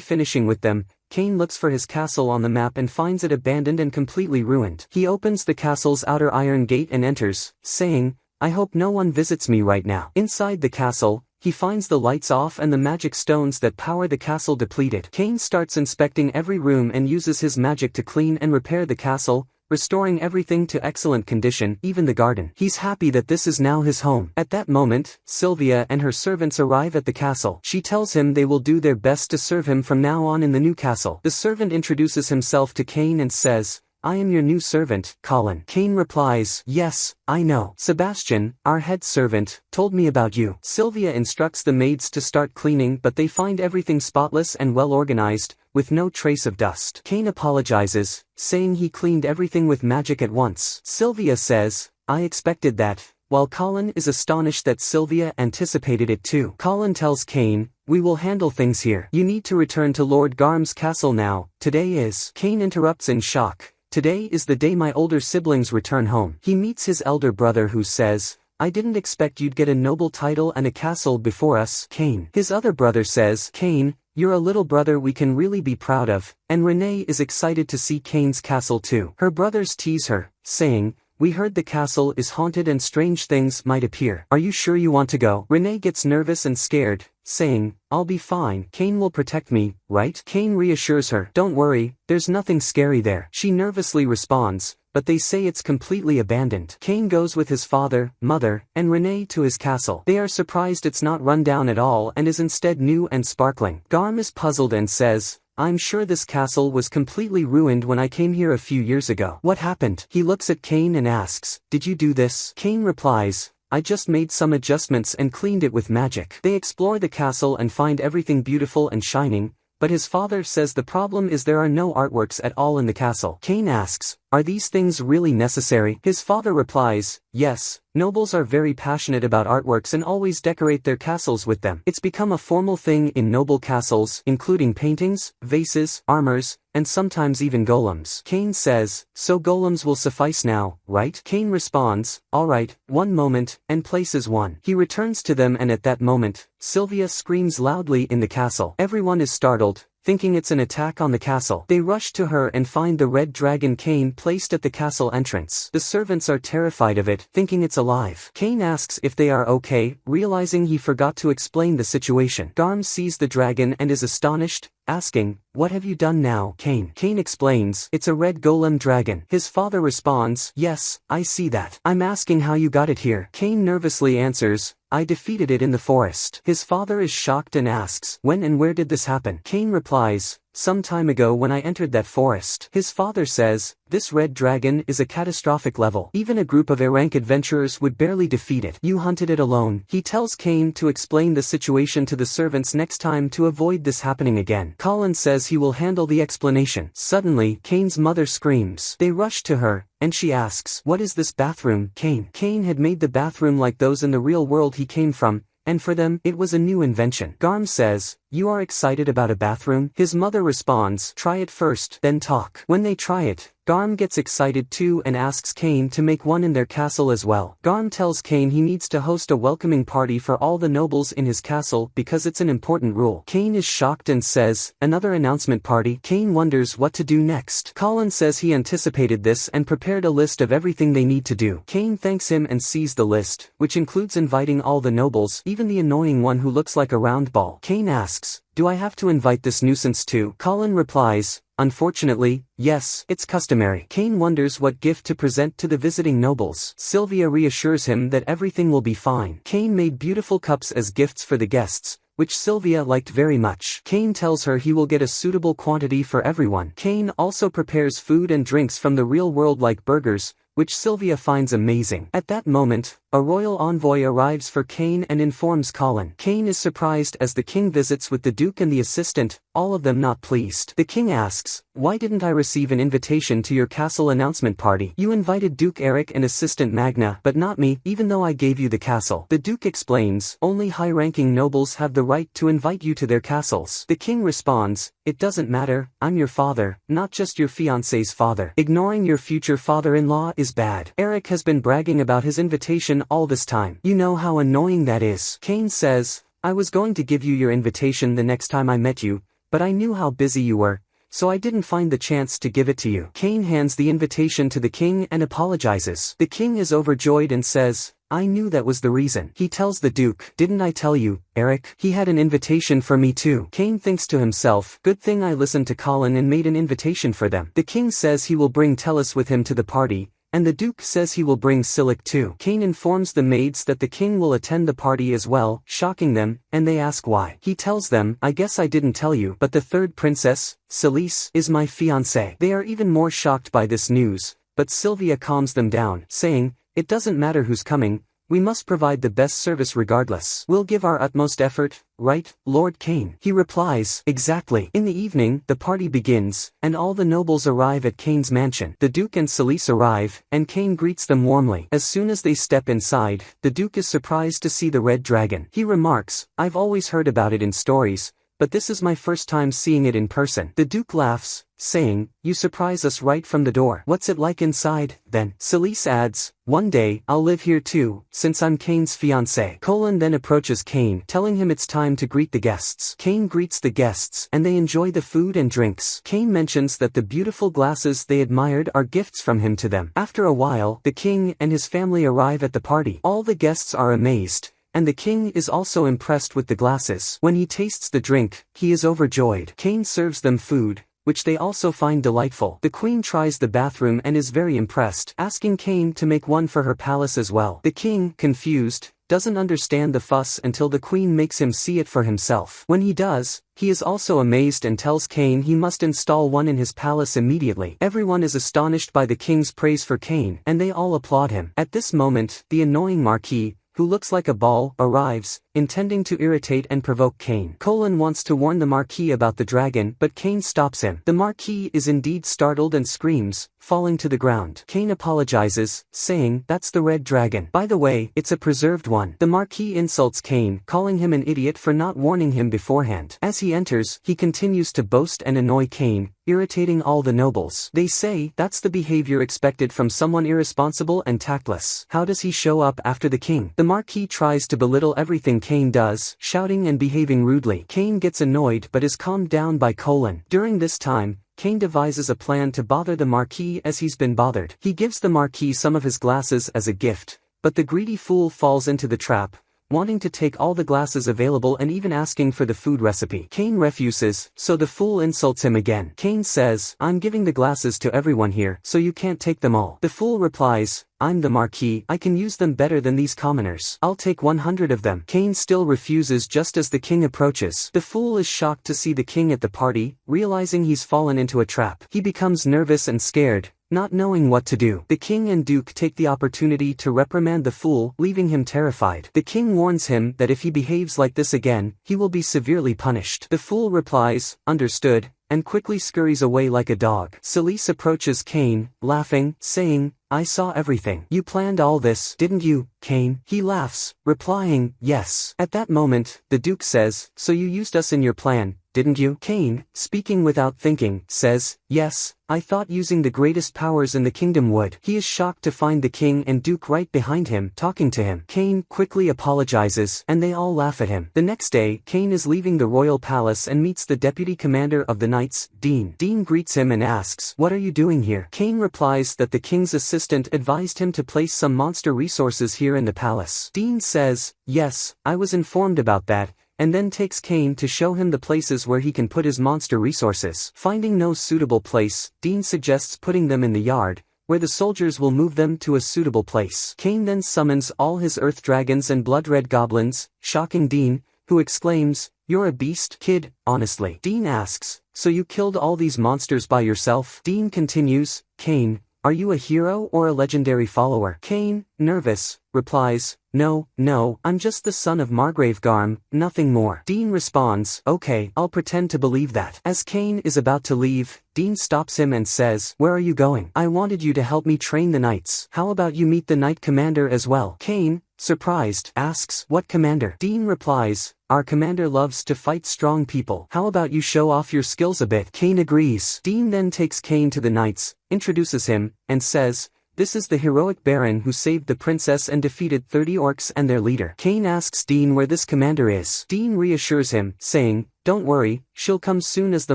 finishing with them, Cain looks for his castle on the map and finds it abandoned and completely ruined. He opens the castle's outer iron gate and enters, saying, "I hope no one visits me right now." Inside the castle, he finds the lights off and the magic stones that power the castle depleted. Cain starts inspecting every room and uses his magic to clean and repair the castle, restoring everything to excellent condition, even the garden. He's happy that this is now his home. At that moment, Sylvia and her servants arrive at the castle. She tells him they will do their best to serve him from now on in the new castle. The servant introduces himself to Cain and says, "I am your new servant, Colin." Cain replies, "Yes, I know. Sebastian, our head servant, told me about you." Sylvia instructs the maids to start cleaning but they find everything spotless and well organized, with no trace of dust. Cain apologizes, saying he cleaned everything with magic at once. Sylvia says, "I expected that," while Colin is astonished that Sylvia anticipated it too. Colin tells Cain, "We will handle things here. You need to return to Lord Garm's castle now. Today is." Cain interrupts in shock. "Today is the day my older siblings return home." He meets his elder brother who says, "I didn't expect you'd get a noble title and a castle before us, Cain." His other brother says, "Cain, you're a little brother we can really be proud of," and Renee is excited to see Cain's castle too. Her brothers tease her, saying, "We heard the castle is haunted and strange things might appear. Are you sure you want to go?" Renee gets nervous and scared, saying, "I'll be fine. Cain will protect me, right?" Cain reassures her, "Don't worry, there's nothing scary there." She nervously responds, "But they say it's completely abandoned." Cain goes with his father, mother, and Renee to his castle. They are surprised it's not run down at all and is instead new and sparkling. Garm is puzzled and says, "I'm sure this castle was completely ruined when I came here a few years ago. What happened?" He looks at Cain and asks, "Did you do this?" Cain replies, "I just made some adjustments and cleaned it with magic." They explore the castle and find everything beautiful and shining, but his father says the problem is there are no artworks at all in the castle. Cain asks, "Are these things really necessary?" His father replies, "Yes, nobles are very passionate about artworks and always decorate their castles with them. It's become a formal thing in noble castles, including paintings, vases, armors, and sometimes even golems." Cain says, "So golems will suffice now, right?" Cain responds, "Alright, one moment," and places one. He returns to them and at that moment, Sylvia screams loudly in the castle. Everyone is startled, thinking it's an attack on the castle. They rush to her and find the red dragon Cain placed at the castle entrance. The servants are terrified of it, thinking it's alive. Cain asks if they are okay, realizing he forgot to explain the situation. Garm sees the dragon and is astonished, asking, "What have you done now, Cain?" Cain explains, "It's a red golem dragon." His father responds, "Yes, I see that. I'm asking how you got it here." Cain nervously answers, "I defeated it in the forest." His father is shocked and asks, "When and where did this happen?" Cain replies, "Some time ago when I entered that forest." His father says, "This red dragon is a catastrophic level. Even a group of A-rank adventurers would barely defeat it. You hunted it alone." He tells Cain to explain the situation to the servants next time to avoid this happening again. Colin says he will handle the explanation. Suddenly, Cain's mother screams. They rush to her, and she asks, "What is this bathroom, Cain?" Cain had made the bathroom like those in the real world he came from, and for them, it was a new invention. Garm says, "You are excited about a bathroom?" His mother responds, "Try it first, then talk." When they try it, Garm gets excited too and asks Cain to make one in their castle as well. Garm tells Cain he needs to host a welcoming party for all the nobles in his castle because it's an important rule. Cain is shocked and says, "Another announcement party?" Cain wonders what to do next. Colin says he anticipated this and prepared a list of everything they need to do. Cain thanks him and sees the list, which includes inviting all the nobles, even the annoying one who looks like a round ball. Cain asks, "Do I have to invite this nuisance too?" Colin replies, unfortunately, yes, it's customary. Cain wonders what gift to present to the visiting nobles. Sylvia reassures him that everything will be fine. Cain made beautiful cups as gifts for the guests, which Sylvia liked very much. Cain tells her he will get a suitable quantity for everyone. Cain also prepares food and drinks from the real world like burgers, which Sylvia finds amazing. At that moment, a royal envoy arrives for Cain and informs Colin. Cain is surprised as the king visits with the duke and the assistant, all of them not pleased. The king asks, "Why didn't I receive an invitation to your castle announcement party? You invited Duke Eric and assistant Magna, but not me, even though I gave you the castle." The duke explains, "Only high-ranking nobles have the right to invite you to their castles." The king responds, "It doesn't matter, I'm your father, not just your fiancé's father. Ignoring your future father-in-law is bad. Eric has been bragging about his invitation all this time. You know how annoying that is." Cain says, "I was going to give you your invitation the next time I met you, but I knew how busy you were, so I didn't find the chance to give it to you." Cain hands the invitation to the king and apologizes. The king is overjoyed and says, "I knew that was the reason." He tells the duke, "Didn't I tell you, Eric? He had an invitation for me too." Cain thinks to himself, "Good thing I listened to Colin and made an invitation for them." The king says he will bring Tellus with him to the party, and the duke says he will bring Silic too. Cain informs the maids that the king will attend the party as well, shocking them, and they ask why. He tells them, "I guess I didn't tell you, but the third princess, Celise, is my fiancée." They are even more shocked by this news, but Sylvia calms them down, saying, "It doesn't matter who's coming, we must provide the best service regardless. We'll give our utmost effort, right, Lord Cain?" He replies, "Exactly." In the evening, the party begins, and all the nobles arrive at Cain's mansion. The duke and Celise arrive, and Cain greets them warmly. As soon as they step inside, the duke is surprised to see the red dragon. He remarks, "I've always heard about it in stories, but this is my first time seeing it in person." The duke laughs, saying, "You surprise us right from the door. What's it like inside, then?" Celise adds, "One day, I'll live here too, since I'm Cain's fiancé." Colin then approaches Cain, telling him it's time to greet the guests. Cain greets the guests, and they enjoy the food and drinks. Cain mentions that the beautiful glasses they admired are gifts from him to them. After a while, the king and his family arrive at the party. All the guests are amazed, and the king is also impressed with the glasses. When he tastes the drink, he is overjoyed. Cain serves them food, which they also find delightful. The queen tries the bathroom and is very impressed, asking Cain to make one for her palace as well. The king, confused, doesn't understand the fuss until the queen makes him see it for himself. When he does, he is also amazed and tells Cain he must install one in his palace immediately. Everyone is astonished by the king's praise for Cain, and they all applaud him. At this moment, the annoying marquis, who looks like a ball, arrives, intending to irritate and provoke Cain. Colin wants to warn the Marquis about the dragon, but Cain stops him. The Marquis is indeed startled and screams, falling to the ground. Cain apologizes, saying, "That's the red dragon. By the way, it's a preserved one." The Marquis insults Cain, calling him an idiot for not warning him beforehand. As he enters, he continues to boast and annoy Cain, irritating all the nobles. They say, "That's the behavior expected from someone irresponsible and tactless. How does he show up after the king?" The Marquis tries to belittle everything Cain does, shouting and behaving rudely. Cain gets annoyed but is calmed down by Colin. During this time, Cain devises a plan to bother the Marquis as he's been bothered. He gives the Marquis some of his glasses as a gift, but the greedy fool falls into the trap, wanting to take all the glasses available and even asking for the food recipe. Cain refuses, so the fool insults him again. Cain says, "I'm giving the glasses to everyone here, so you can't take them all." The fool replies, "I'm the Marquis, I can use them better than these commoners. I'll take 100 of them." Cain still refuses just as the king approaches. The fool is shocked to see the king at the party, realizing he's fallen into a trap. He becomes nervous and scared, not knowing what to do. The king and duke take the opportunity to reprimand the fool, leaving him terrified. The king warns him that if he behaves like this again, he will be severely punished. The fool replies, "Understood," and quickly scurries away like a dog. Celise approaches Cain, laughing, saying, "I saw everything. You planned all this, didn't you, Cain?" He laughs, replying, "Yes." At that moment, the duke says, "So you used us in your plan, didn't you?" Cain, speaking without thinking, says, "Yes, I thought using the greatest powers in the kingdom would." He is shocked to find the king and duke right behind him, talking to him. Cain quickly apologizes, and they all laugh at him. The next day, Cain is leaving the royal palace and meets the deputy commander of the knights, Dean. Dean greets him and asks, "What are you doing here?" Cain replies that the king's assistant advised him to place some monster resources here in the palace. Dean says, "Yes, I was informed about that, and then takes Cain to show him the places where he can put his monster resources. Finding no suitable place, Dean suggests putting them in the yard, where the soldiers will move them to a suitable place. Cain then summons all his earth dragons and blood-red goblins, shocking Dean, who exclaims, "You're a beast, kid, honestly." Dean asks, "So you killed all these monsters by yourself?" Dean continues, "Cain, are you a hero or a legendary follower?" Cain, nervous, replies, No, I'm just the son of Margrave Garm, nothing more." Dean responds, "Okay, I'll pretend to believe that." As Cain is about to leave, Dean stops him and says, "Where are you going? I wanted you to help me train the knights. How about you meet the knight commander as well?" Cain, surprised, asks, "What commander?" Dean replies, "Our commander loves to fight strong people. How about you show off your skills a bit?" Cain agrees. Dean then takes Cain to the knights, introduces him, and says, "This is the heroic baron who saved the princess and defeated 30 orcs and their leader." Cain asks Dean where this commander is. Dean reassures him, saying, "Don't worry, she'll come soon as the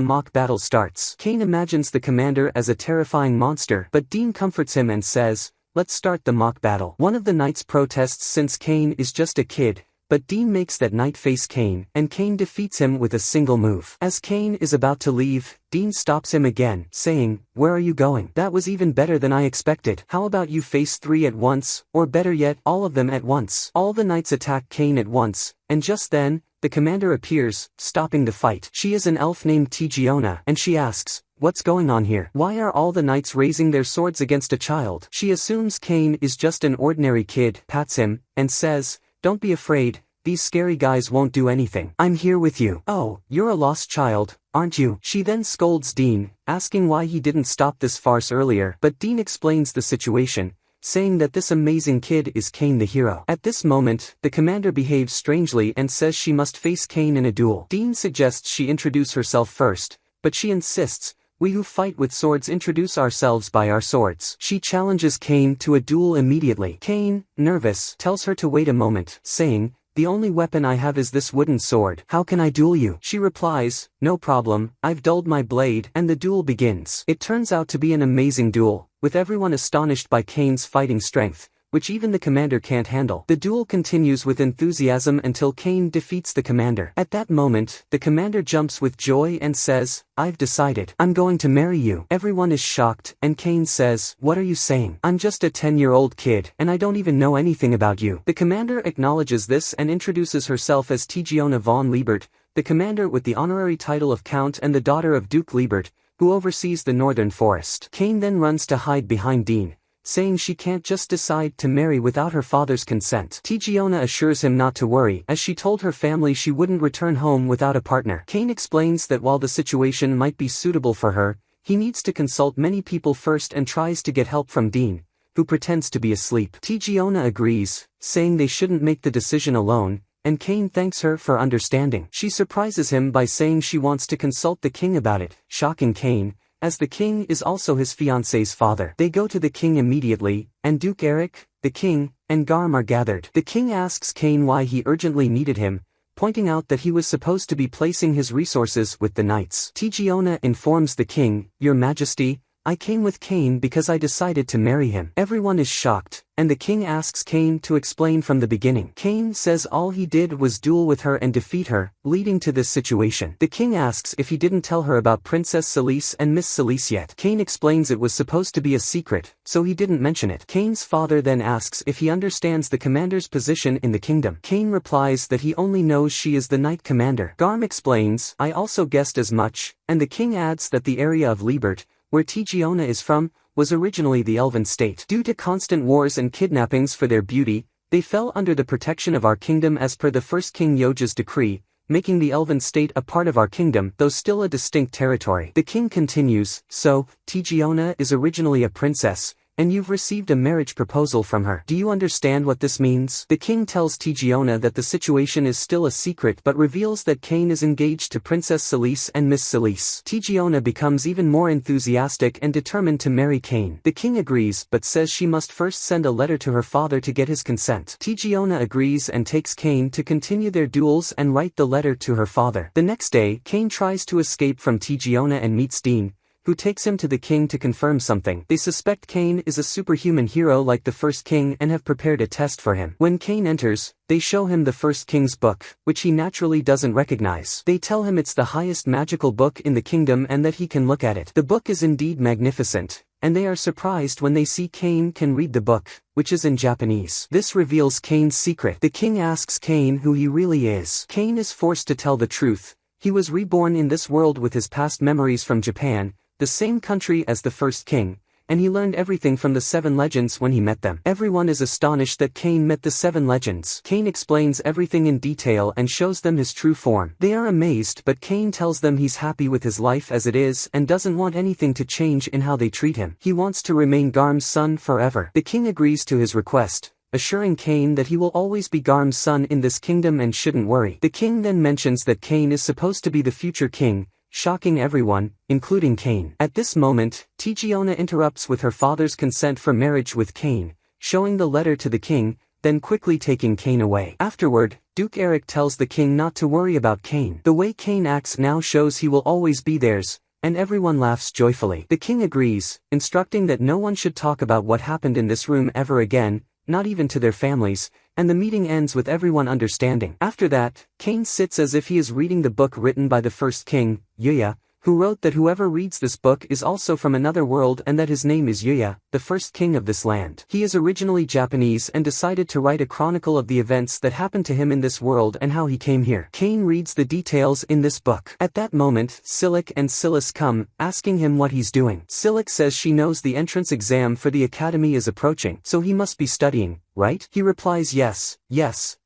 mock battle starts." Cain imagines the commander as a terrifying monster, but Dean comforts him and says, "Let's start the mock battle." One of the knights protests since Cain is just a kid, but Dean makes that knight face Cain, and Cain defeats him with a single move. As Cain is about to leave, Dean stops him again, saying, "Where are you going? That was even better than I expected. How about you face 3 at once, or better yet, all of them at once?" All the knights attack Cain at once, and just then, the commander appears, stopping the fight. She is an elf named Tigiona, and she asks, "What's going on here? Why are all the knights raising their swords against a child?" She assumes Cain is just an ordinary kid, pats him, and says, "Don't be afraid, these scary guys won't do anything. I'm here with you." "Oh, you're a lost child, aren't you?" She then scolds Dean, asking why he didn't stop this farce earlier, but Dean explains the situation, saying that this amazing kid is Cain the hero. At this moment, the commander behaves strangely and says she must face Cain in a duel. Dean suggests she introduce herself first, but she insists, "We who fight with swords introduce ourselves by our swords." She challenges Cain to a duel immediately. Cain, nervous, tells her to wait a moment, saying, "The only weapon I have is this wooden sword. How can I duel you?" She replies, "No problem, I've dulled my blade," and the duel begins. It turns out to be an amazing duel, with everyone astonished by Cain's fighting strength, which even the commander can't handle. The duel continues with enthusiasm until Cain defeats the commander. At that moment, the commander jumps with joy and says, "I've decided. I'm going to marry you." Everyone is shocked, and Cain says, "What are you saying? I'm just a 10-year-old kid, and I don't even know anything about you." The commander acknowledges this and introduces herself as Tigiona von Liebert, the commander with the honorary title of Count and the daughter of Duke Liebert, who oversees the northern forest. Cain then runs to hide behind Dean, saying she can't just decide to marry without her father's consent. Tigiona assures him not to worry, as she told her family she wouldn't return home without a partner. Cain explains that while the situation might be suitable for her, he needs to consult many people first and tries to get help from Dean, who pretends to be asleep. Tigiona agrees, saying they shouldn't make the decision alone, and Cain thanks her for understanding. She surprises him by saying she wants to consult the king about it, shocking Cain, as the king is also his fiancé's father. They go to the king immediately, and Duke Eric, the king, and Garm are gathered. The king asks Cain why he urgently needed him, pointing out that he was supposed to be placing his resources with the knights. Tigiona informs the king, "Your Majesty, I came with Cain because I decided to marry him." Everyone is shocked, and the king asks Cain to explain from the beginning. Cain says all he did was duel with her and defeat her, leading to this situation. The king asks if he didn't tell her about Princess Celise and Miss Celise yet. Cain explains it was supposed to be a secret, so he didn't mention it. Cain's father then asks if he understands the commander's position in the kingdom. Cain replies that he only knows she is the knight commander. Garm explains, "I also guessed as much," and the king adds that the area of Liebert, where Tigiona is from, was originally the Elven state. Due to constant wars and kidnappings for their beauty, they fell under the protection of our kingdom as per the first King Yoja's decree, making the Elven state a part of our kingdom though still a distinct territory. The king continues, "So, Tigiona is originally a princess, and you've received a marriage proposal from her. Do you understand what this means?" The king tells Tigiona that the situation is still a secret but reveals that Cain is engaged to Princess Celise and Miss Celise. Tigiona becomes even more enthusiastic and determined to marry Cain. The king agrees but says she must first send a letter to her father to get his consent. Tigiona agrees and takes Cain to continue their duels and write the letter to her father. The next day, Cain tries to escape from Tigiona and meets Dean, who takes him to the king to confirm something. They suspect Cain is a superhuman hero like the first king and have prepared a test for him. When Cain enters, they show him the first king's book, which he naturally doesn't recognize. They tell him it's the highest magical book in the kingdom and that he can look at it. The book is indeed magnificent, and they are surprised when they see Cain can read the book, which is in Japanese. This reveals Cain's secret. The king asks Cain who he really is. Cain is forced to tell the truth. He was reborn in this world with his past memories from Japan, the same country as the first king, and he learned everything from the 7 legends when he met them. Everyone is astonished that Cain met the 7 legends. Cain explains everything in detail and shows them his true form. They are amazed, but Cain tells them he's happy with his life as it is and doesn't want anything to change in how they treat him. He wants to remain Garm's son forever. The king agrees to his request, assuring Cain that he will always be Garm's son in this kingdom and shouldn't worry. The king then mentions that Cain is supposed to be the future king, shocking everyone, including Cain. At this moment, Tijiona interrupts with her father's consent for marriage with Cain, showing the letter to the king, then quickly taking Cain away. Afterward, Duke Eric tells the king not to worry about Cain. The way Cain acts now shows he will always be theirs, and everyone laughs joyfully. The king agrees, instructing that no one should talk about what happened in this room ever again, not even to their families, and the meeting ends with everyone understanding. After that, Cain sits as if he is reading the book written by the first king, Yuya, who wrote that whoever reads this book is also from another world and that his name is Yuya, the first king of this land. He is originally Japanese and decided to write a chronicle of the events that happened to him in this world and how he came here. Cain reads the details in this book. At that moment, Silic and Silas come, asking him what he's doing. Silic says she knows the entrance exam for the academy is approaching, so he must be studying, right? He replies yes,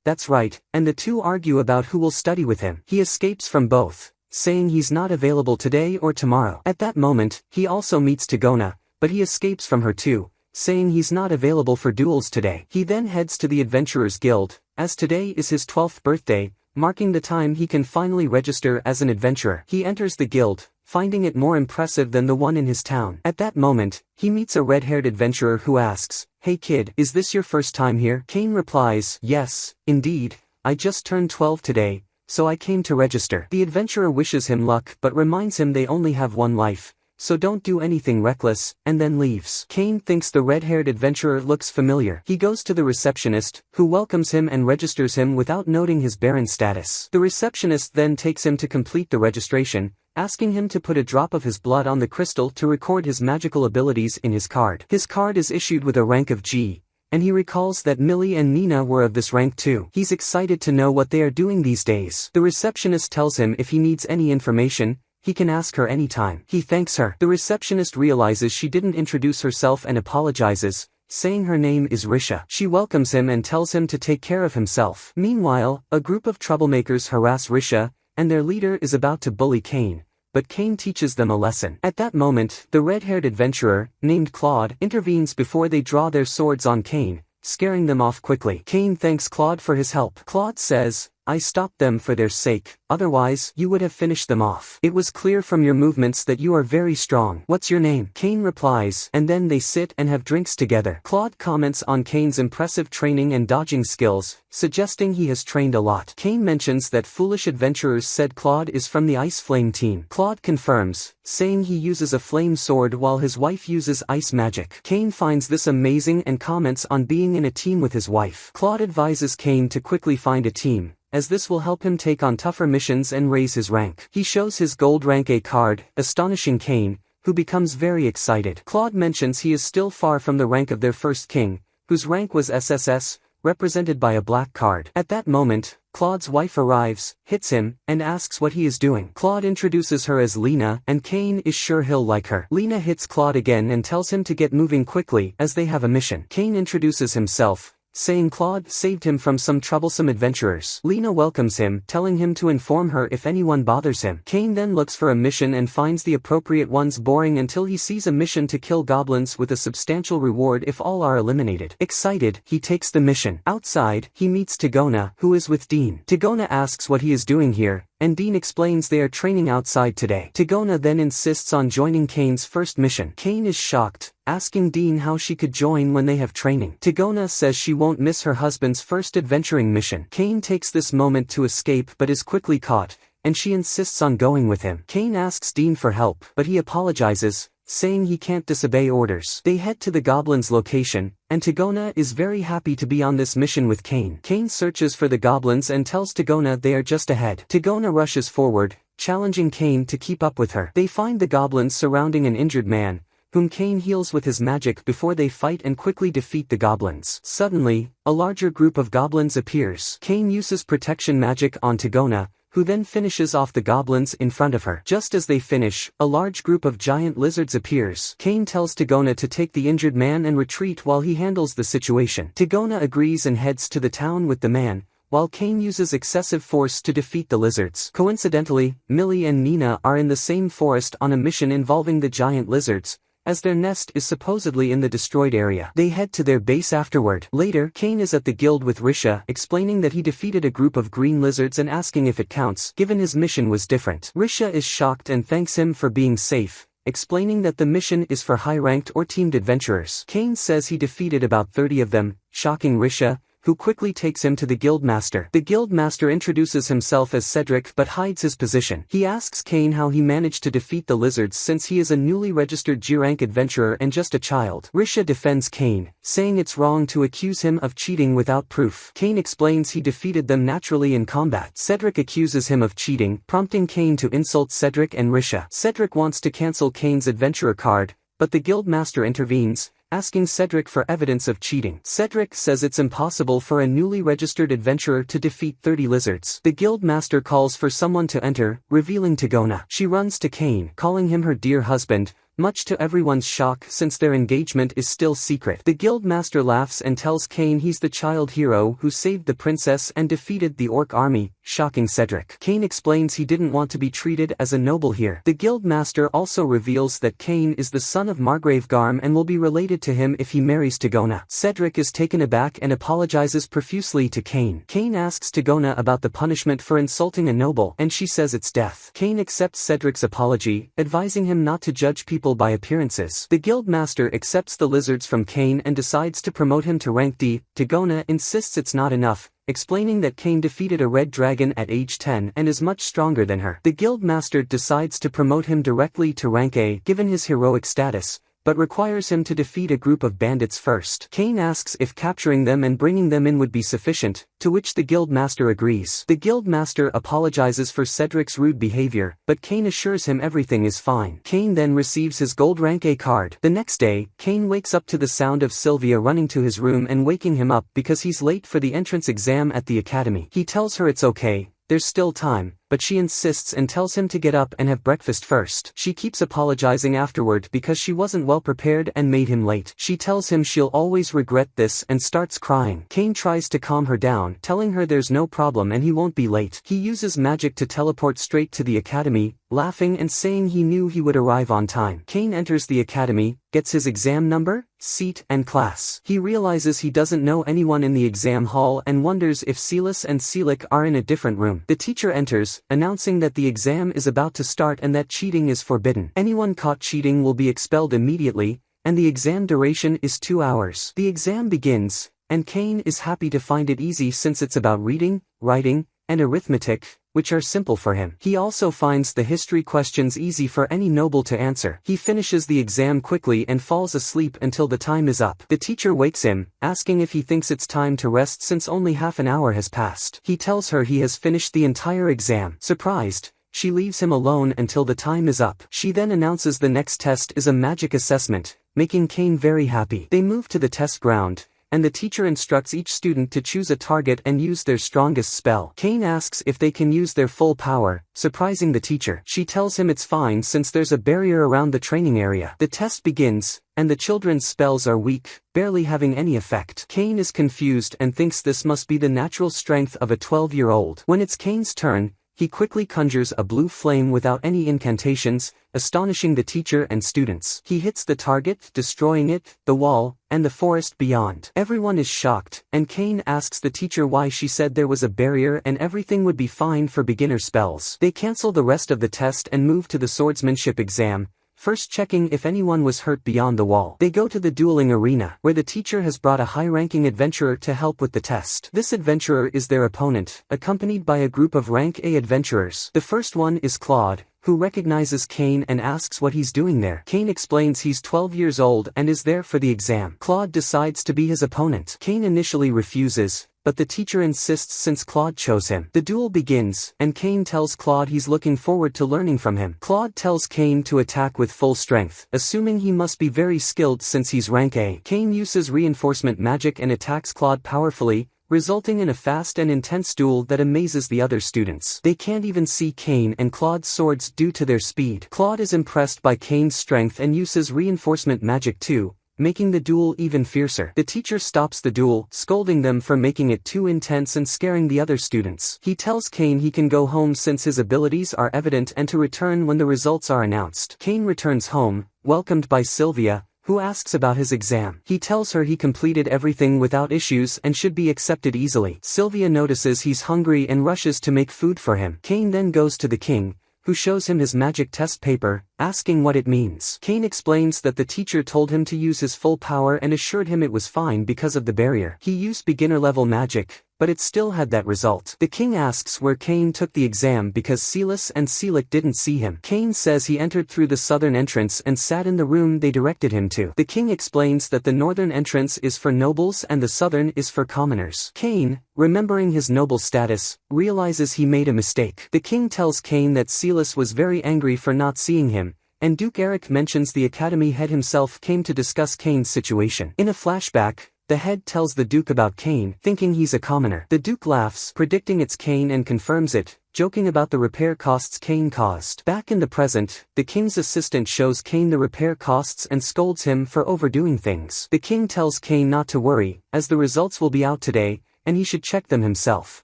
that's right, and the two argue about who will study with him. He escapes from both, saying he's not available today or tomorrow. At that moment, he also meets Tigona, but he escapes from her too, saying he's not available for duels today. He then heads to the Adventurers Guild, as today is his 12th birthday, marking the time he can finally register as an adventurer. He enters the guild, finding it more impressive than the one in his town. At that moment, he meets a red-haired adventurer who asks, "Hey kid, is this your first time here?" Cain replies, "Yes, indeed, I just turned 12 today, so I came to register." The adventurer wishes him luck but reminds him they only have one life, so don't do anything reckless, and then leaves. Cain thinks the red-haired adventurer looks familiar. He goes to the receptionist, who welcomes him and registers him without noting his barren status. The receptionist then takes him to complete the registration, asking him to put a drop of his blood on the crystal to record his magical abilities in his card. His card is issued with a rank of G, and he recalls that Millie and Nina were of this rank too. He's excited to know what they are doing these days. The receptionist tells him if he needs any information, he can ask her anytime. He thanks her. The receptionist realizes she didn't introduce herself and apologizes, saying her name is Risha. She welcomes him and tells him to take care of himself. Meanwhile, a group of troublemakers harass Risha, and their leader is about to bully Cain, but Cain teaches them a lesson. At that moment, the red-haired adventurer, named Claude, intervenes before they draw their swords on Cain, scaring them off quickly. Cain thanks Claude for his help. Claude says, "I stopped them for their sake, otherwise you would have finished them off. It was clear from your movements that you are very strong. What's your name?" Cain replies, and then they sit and have drinks together. Claude comments on Cain's impressive training and dodging skills, suggesting he has trained a lot. Cain mentions that foolish adventurers said Claude is from the Ice Flame team. Claude confirms, saying he uses a flame sword while his wife uses ice magic. Cain finds this amazing and comments on being in a team with his wife. Claude advises Cain to quickly find a team, as this will help him take on tougher missions and raise his rank. He shows his gold rank A card, astonishing Cain, who becomes very excited. Claude mentions he is still far from the rank of their first king, whose rank was SSS, represented by a black card. At that moment, Claude's wife arrives, hits him, and asks what he is doing. Claude introduces her as Lena, and Cain is sure he'll like her. Lena hits Claude again and tells him to get moving quickly as they have a mission. Cain introduces himself, saying Claude saved him from some troublesome adventurers. Lena welcomes him, telling him to inform her if anyone bothers him. Cain then looks for a mission and finds the appropriate ones boring until he sees a mission to kill goblins with a substantial reward if all are eliminated. Excited, he takes the mission. Outside, he meets Tigona, who is with Dean. Tigona asks what he is doing here, and Dean explains they are training outside today. Tigona then insists on joining Cain's first mission. Cain is shocked, asking Dean how she could join when they have training. Tigona says she won't miss her husband's first adventuring mission. Cain takes this moment to escape but is quickly caught, and she insists on going with him. Kane asks Dean for help, but he apologizes, saying he can't disobey orders. They head to the goblins' location, and Tagona is very happy to be on this mission with Kane. Kane searches for the goblins and tells Tagona they are just ahead. Tagona rushes forward, challenging Kane to keep up with her. They find the goblins surrounding an injured man, whom Kane heals with his magic before they fight and quickly defeat the goblins. Suddenly, a larger group of goblins appears. Kane uses protection magic on Tagona, who then finishes off the goblins in front of her. Just as they finish, a large group of giant lizards appears. Kane tells Tagona to take the injured man and retreat while he handles the situation. Tagona agrees and heads to the town with the man, while Kane uses excessive force to defeat the lizards. Coincidentally, Millie and Nina are in the same forest on a mission involving the giant lizards, as their nest is supposedly in the destroyed area. They head to their base afterward. Later, Kane is at the guild with Risha, explaining that he defeated a group of green lizards and asking if it counts, given his mission was different. Risha is shocked and thanks him for being safe, explaining that the mission is for high-ranked or teamed adventurers. Kane says he defeated about 30 of them, shocking Risha, who quickly takes him to the guildmaster. The guildmaster introduces himself as Cedric but hides his position. He asks Kane how he managed to defeat the lizards since he is a newly registered G-rank adventurer and just a child. Risha defends Kane, saying it's wrong to accuse him of cheating without proof. Kane explains he defeated them naturally in combat. Cedric accuses him of cheating, prompting Kane to insult Cedric and Risha. Cedric wants to cancel Kane's adventurer card, but the guildmaster intervenes, asking Cedric for evidence of cheating. Cedric says it's impossible for a newly registered adventurer to defeat 30 lizards. The guildmaster calls for someone to enter, revealing Tagona. She runs to Kane, calling him her dear husband, much to everyone's shock since their engagement is still secret. The guildmaster laughs and tells Kane he's the child hero who saved the princess and defeated the orc army, shocking Cedric. Kane explains he didn't want to be treated as a noble here. The guildmaster also reveals that Kane is the son of Margrave Garm and will be related to him if he marries Tagona. Cedric is taken aback and apologizes profusely to Kane. Kane asks Tagona about the punishment for insulting a noble, and she says it's death. Kane accepts Cedric's apology, advising him not to judge people by appearances. The guildmaster accepts the lizards from Kane and decides to promote him to rank D. Tagona insists it's not enough, explaining that Kane defeated a red dragon at age 10 and is much stronger than her. The guildmaster decides to promote him directly to rank A given his heroic status, but requires him to defeat a group of bandits first. Kane asks if capturing them and bringing them in would be sufficient, to which the guildmaster agrees. The guildmaster apologizes for Cedric's rude behavior, but Kane assures him everything is fine. Kane then receives his gold rank A card. The next day, Kane wakes up to the sound of Sylvia running to his room and waking him up because he's late for the entrance exam at the academy. He tells her it's okay, there's still time, but she insists and tells him to get up and have breakfast first. She keeps apologizing afterward because she wasn't well prepared and made him late. She tells him she'll always regret this and starts crying. Kane tries to calm her down, telling her there's no problem and he won't be late. He uses magic to teleport straight to the academy, laughing and saying he knew he would arrive on time. Kane enters the academy, gets his exam number, seat, and class. He realizes he doesn't know anyone in the exam hall and wonders if Silas and Selik are in a different room. The teacher enters, announcing that the exam is about to start and that cheating is forbidden. Anyone caught cheating will be expelled immediately, and the exam duration is 2 hours. The exam begins, and Kane is happy to find it easy since it's about reading, writing, and arithmetic, which are simple for him. He also finds the history questions easy for any noble to answer. He finishes the exam quickly and falls asleep until the time is up. The teacher wakes him, asking if he thinks it's time to rest since only half an hour has passed. He tells her he has finished the entire exam. Surprised, she leaves him alone until the time is up. She then announces the next test is a magic assessment, making Kane very happy. They move to the test ground, and the teacher instructs each student to choose a target and use their strongest spell. Kane asks if they can use their full power, surprising the teacher. She tells him it's fine since there's a barrier around the training area. The test begins, and the children's spells are weak, barely having any effect. Kane is confused and thinks this must be the natural strength of a 12-year-old. When it's Kane's turn, he quickly conjures a blue flame without any incantations, astonishing the teacher and students. He hits the target, destroying it, the wall, and the forest beyond. Everyone is shocked, and Kane asks the teacher why she said there was a barrier and everything would be fine for beginner spells. They cancel the rest of the test and move to the swordsmanship exam, first checking if anyone was hurt beyond the wall. They go to the dueling arena, where the teacher has brought a high-ranking adventurer to help with the test. This adventurer is their opponent, accompanied by a group of rank A adventurers. The first one is Claude, who recognizes Kane and asks what he's doing there. Kane explains he's 12 years old and is there for the exam. Claude decides to be his opponent. Kane initially refuses, but the teacher insists since Claude chose him. The duel begins, and Kane tells Claude he's looking forward to learning from him. Claude tells Kane to attack with full strength, assuming he must be very skilled since he's rank A. Kane uses reinforcement magic and attacks Claude powerfully, resulting in a fast and intense duel that amazes the other students. They can't even see Kane and Claude's swords due to their speed. Claude is impressed by Kane's strength and uses reinforcement magic too, making the duel even fiercer. The teacher stops the duel, scolding them for making it too intense and scaring the other students. He tells Kane he can go home since his abilities are evident and to return when the results are announced. Kane returns home, welcomed by Sylvia, who asks about his exam. He tells her he completed everything without issues and should be accepted easily. Sylvia notices he's hungry and rushes to make food for him. Kane then goes to the king, who shows him his magic test paper, asking what it means. Kane explains that the teacher told him to use his full power and assured him it was fine because of the barrier. He used beginner-level magic, but it still had that result. The king asks where Kane took the exam because Silas and Selic didn't see him. Kane says he entered through the southern entrance and sat in the room they directed him to. The king explains that the northern entrance is for nobles and the southern is for commoners. Kane, remembering his noble status, realizes he made a mistake. The king tells Kane that Silas was very angry for not seeing him, and Duke Eric mentions the academy head himself came to discuss Kane's situation. In a flashback, the head tells the Duke about Kane, thinking he's a commoner. The Duke laughs, predicting it's Kane and confirms it, joking about the repair costs Kane caused. Back in the present, the king's assistant shows Kane the repair costs and scolds him for overdoing things. The king tells Kane not to worry, as the results will be out today, and he should check them himself.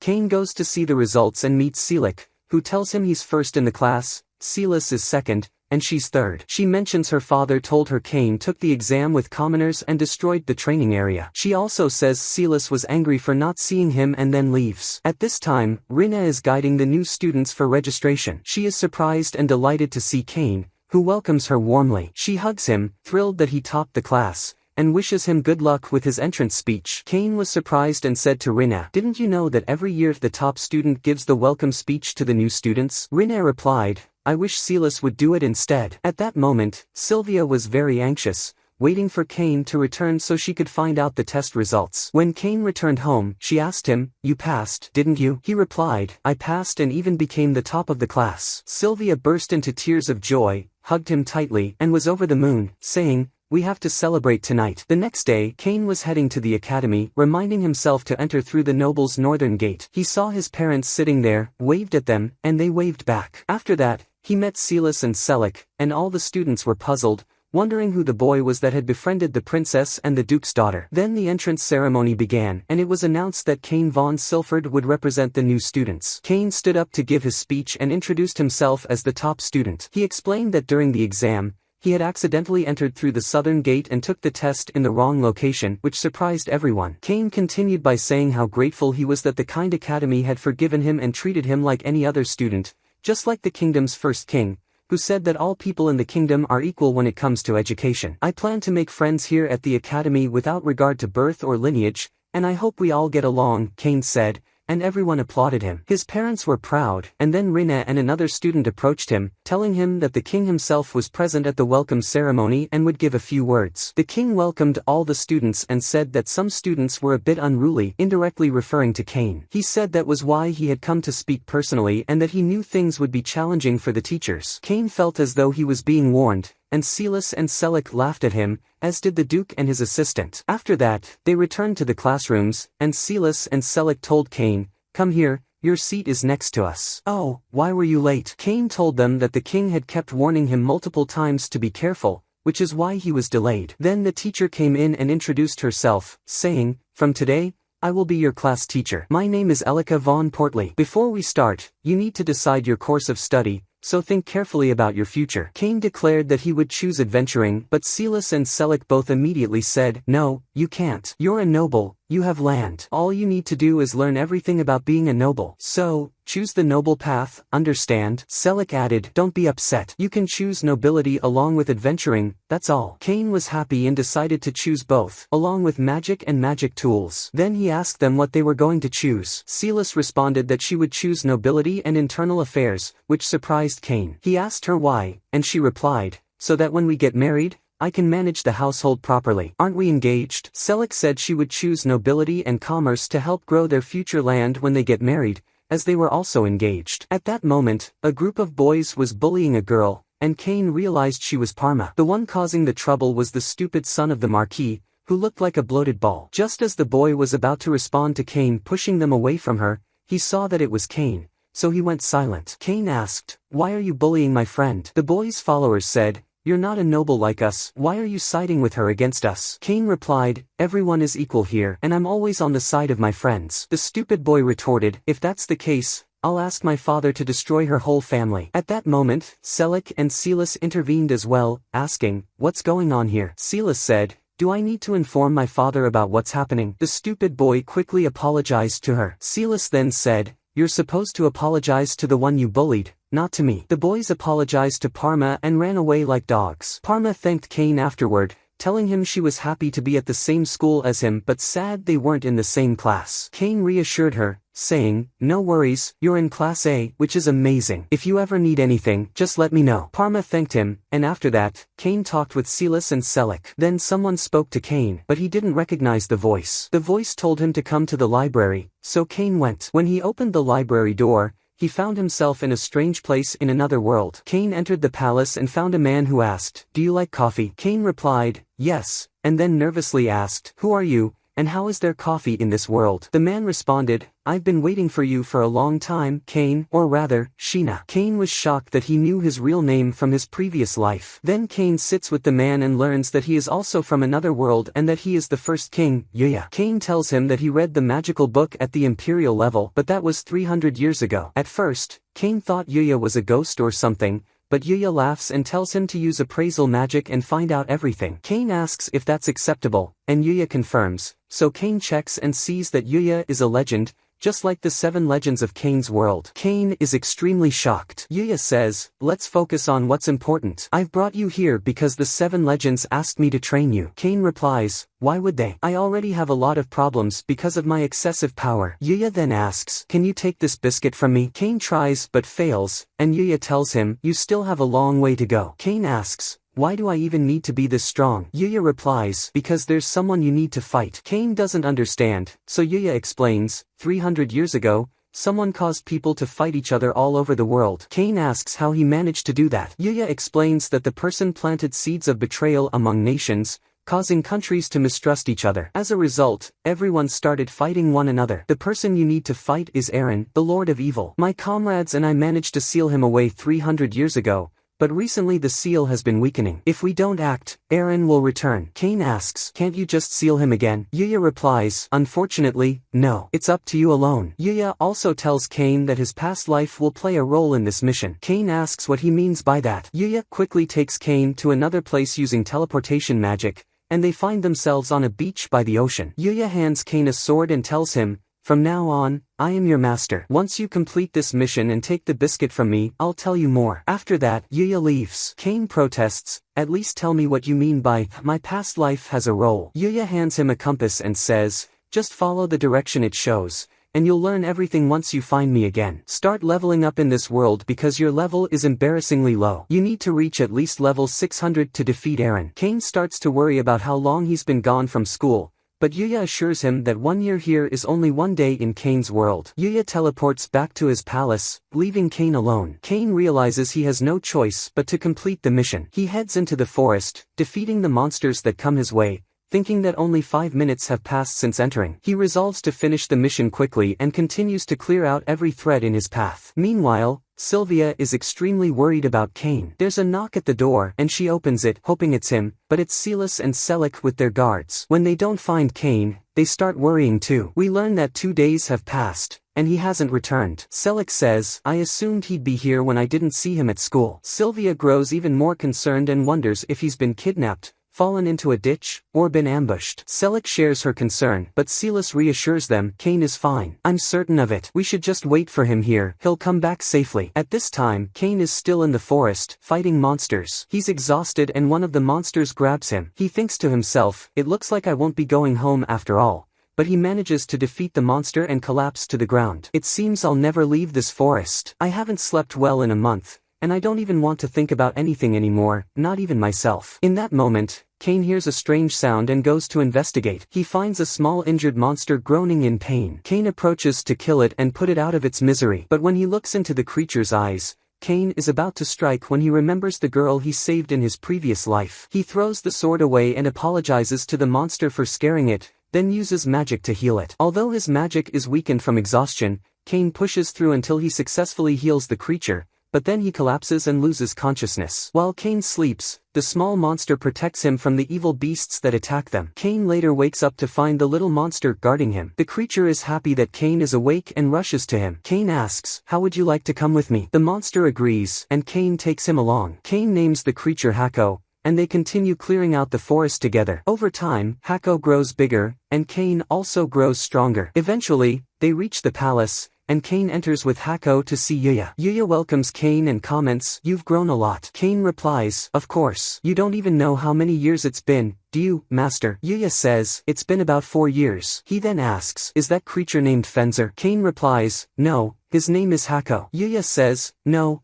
Kane goes to see the results and meets Selic, who tells him he's first in the class, Silas is second, and she's third. She mentions her father told her Kane took the exam with commoners and destroyed the training area. She also says Silas was angry for not seeing him and then leaves. At this time, Rina is guiding the new students for registration. She is surprised and delighted to see Kane, who welcomes her warmly. She hugs him, thrilled that he topped the class, and wishes him good luck with his entrance speech. Kane was surprised and said to Rina, "Didn't you know that every year the top student gives the welcome speech to the new students?" Rina replied, "I wish Silas would do it instead." At that moment, Sylvia was very anxious, waiting for Kane to return so she could find out the test results. When Kane returned home, she asked him, "You passed, didn't you?" He replied, "I passed and even became the top of the class." Sylvia burst into tears of joy, hugged him tightly, and was over the moon, saying, "We have to celebrate tonight." The next day, Kane was heading to the academy, reminding himself to enter through the noble's northern gate. He saw his parents sitting there, waved at them, and they waved back. After that, he met Silas and Selic, and all the students were puzzled, wondering who the boy was that had befriended the princess and the duke's daughter. Then the entrance ceremony began, and it was announced that Kane von Silford would represent the new students. Kane stood up to give his speech and introduced himself as the top student. He explained that during the exam, he had accidentally entered through the southern gate and took the test in the wrong location, which surprised everyone. Kane continued by saying how grateful he was that the kind academy had forgiven him and treated him like any other student, just like the kingdom's first king, who said that all people in the kingdom are equal when it comes to education. "I plan to make friends here at the academy without regard to birth or lineage, and I hope we all get along," Kane said, and everyone applauded him. His parents were proud, and then Rina and another student approached him, telling him that the king himself was present at the welcome ceremony and would give a few words. The king welcomed all the students and said that some students were a bit unruly, indirectly referring to Kane. He said that was why he had come to speak personally and that he knew things would be challenging for the teachers. Kane felt as though he was being warned, and Silas and Selic laughed at him, as did the Duke and his assistant. After that, they returned to the classrooms, and Silas and Selic told Kane, "Come here, your seat is next to us." "Oh, why were you late?" Kane told them that the king had kept warning him multiple times to be careful, which is why he was delayed. Then the teacher came in and introduced herself, saying, "From today, I will be your class teacher. My name is Elika von Portley. Before we start, you need to decide your course of study, so think carefully about your future." Kane declared that he would choose adventuring, but Silas and Selic both immediately said, "No, you can't. You're a noble, you have land. All you need to do is learn everything about being a noble. So, choose the noble path, understand? Selic added, don't be upset. You can choose nobility along with adventuring, that's all. Cain was happy and decided to choose both, along with magic and magic tools. Then he asked them what they were going to choose. Celis responded that she would choose nobility and internal affairs, which surprised Cain. He asked her why, and she replied, so that when we get married, I can manage the household properly. Aren't we engaged? Selic said she would choose nobility and commerce to help grow their future land when they get married, as they were also engaged. At that moment, a group of boys was bullying a girl, and Cain realized she was Parma. The one causing the trouble was the stupid son of the Marquis, who looked like a bloated ball. Just as the boy was about to respond to Cain pushing them away from her, he saw that it was Cain, so he went silent. Cain asked, "Why are you bullying my friend?" The boy's followers said, "You're not a noble like us, why are you siding with her against us?" Cain replied, "Everyone is equal here, and I'm always on the side of my friends." The stupid boy retorted, "If that's the case, I'll ask my father to destroy her whole family." At that moment, Selic and Celis intervened as well, asking, "What's going on here?" Celis said, "Do I need to inform my father about what's happening?" The stupid boy quickly apologized to her. Celis then said, "You're supposed to apologize to the one you bullied, not to me." The boys apologized to Parma and ran away like dogs. Parma thanked Cain afterward, telling him she was happy to be at the same school as him but sad they weren't in the same class. Cain reassured her, saying, "No worries, you're in Class A, which is amazing. If you ever need anything, just let me know." Parma thanked him, and after that, Cain talked with Celis and Selic. Then someone spoke to Cain, but he didn't recognize the voice. The voice told him to come to the library, so Cain went. When he opened the library door, he found himself in a strange place in another world. Cain entered the palace and found a man who asked, "Do you like coffee?" Cain replied, "Yes," and then nervously asked, "Who are you, and how is there coffee in this world?" The man responded, "I've been waiting for you for a long time, Cain, or rather, Sheena." Cain was shocked that he knew his real name from his previous life. Then Cain sits with the man and learns that he is also from another world and that he is the first king, Yuya. Cain tells him that he read the magical book at the imperial level, but that was 300 years ago. At first, Cain thought Yuya was a ghost or something, but Yuya laughs and tells him to use appraisal magic and find out everything. Cain asks if that's acceptable, and Yuya confirms, so Cain checks and sees that Yuya is a legend, just like the 7 legends of Cain's world. Cain is extremely shocked. Yuya says, "Let's focus on what's important. I've brought you here because the 7 legends asked me to train you." Cain replies, "Why would they? I already have a lot of problems because of my excessive power." Yuya then asks, "Can you take this biscuit from me?" Cain tries but fails, and Yuya tells him, "You still have a long way to go." Cain asks, "Why do I even need to be this strong?" Yuya replies, "Because there's someone you need to fight." Cain doesn't understand, so Yuya explains, 300 years ago, someone caused people to fight each other all over the world. Cain asks how he managed to do that. Yuya explains that the person planted seeds of betrayal among nations, causing countries to mistrust each other. As a result, everyone started fighting one another. The person you need to fight is Eren, the Lord of Evil. My comrades and I managed to seal him away 300 years ago, but recently the seal has been weakening. If we don't act, Eren will return. Cain asks, "Can't you just seal him again?" Yuya replies, "Unfortunately, no. It's up to you alone." Yuya also tells Cain that his past life will play a role in this mission. Cain asks what he means by that. Yuya quickly takes Cain to another place using teleportation magic, and they find themselves on a beach by the ocean. Yuya hands Cain a sword and tells him, "From now on, I am your master. Once you complete this mission and take the biscuit from me, I'll tell you more." After that, Yuya leaves. Cain protests, "At least tell me what you mean by, my past life has a role." Yuya hands him a compass and says, "Just follow the direction it shows, and you'll learn everything once you find me again. Start leveling up in this world because your level is embarrassingly low. You need to reach at least level 600 to defeat Eren." Cain starts to worry about how long he's been gone from school, but Yuya assures him that 1 year here is only 1 day in Cain's world. Yuya teleports back to his palace, leaving Cain alone. Cain realizes he has no choice but to complete the mission. He heads into the forest, defeating the monsters that come his way, thinking that only 5 minutes have passed since entering. He resolves to finish the mission quickly and continues to clear out every thread in his path. Meanwhile, Sylvia is extremely worried about Cain. There's a knock at the door and she opens it, hoping it's him, but it's Celis and Selic with their guards. When they don't find Cain, they start worrying too. We learn that 2 days have passed, and he hasn't returned. Selic says, "I assumed he'd be here when I didn't see him at school." Sylvia grows even more concerned and wonders if he's been kidnapped, fallen into a ditch, or been ambushed. Selic shares her concern, but Silas reassures them, Cain is fine. I'm certain of it. We should just wait for him here, he'll come back safely. At this time, Cain is still in the forest, fighting monsters. He's exhausted and one of the monsters grabs him. He thinks to himself, it looks like I won't be going home after all. But he manages to defeat the monster and collapse to the ground. It seems I'll never leave this forest. I haven't slept well in a month, and I don't even want to think about anything anymore, not even myself. In that moment, Cain hears a strange sound and goes to investigate. He finds a small injured monster groaning in pain. Cain approaches to kill it and put it out of its misery. But when he looks into the creature's eyes, Cain is about to strike when he remembers the girl he saved in his previous life. He throws the sword away and apologizes to the monster for scaring it, then uses magic to heal it. Although his magic is weakened from exhaustion, Cain pushes through until he successfully heals the creature, but then he collapses and loses consciousness. While Cain sleeps, the small monster protects him from the evil beasts that attack them. Cain later wakes up to find the little monster guarding him. The creature is happy that Cain is awake and rushes to him. Cain asks, how would you like to come with me? The monster agrees, and Cain takes him along. Cain names the creature Hako, and they continue clearing out the forest together. Over time, Hako grows bigger, and Cain also grows stronger. Eventually, they reach the palace, and Cain enters with Hako to see Yuya. Yuya welcomes Cain and comments, you've grown a lot. Cain replies, of course. You don't even know how many years it's been, do you, master? Yuya says, it's been about 4 years. He then asks, is that creature named Fencer? Cain replies, no, his name is Hako. Yuya says, no,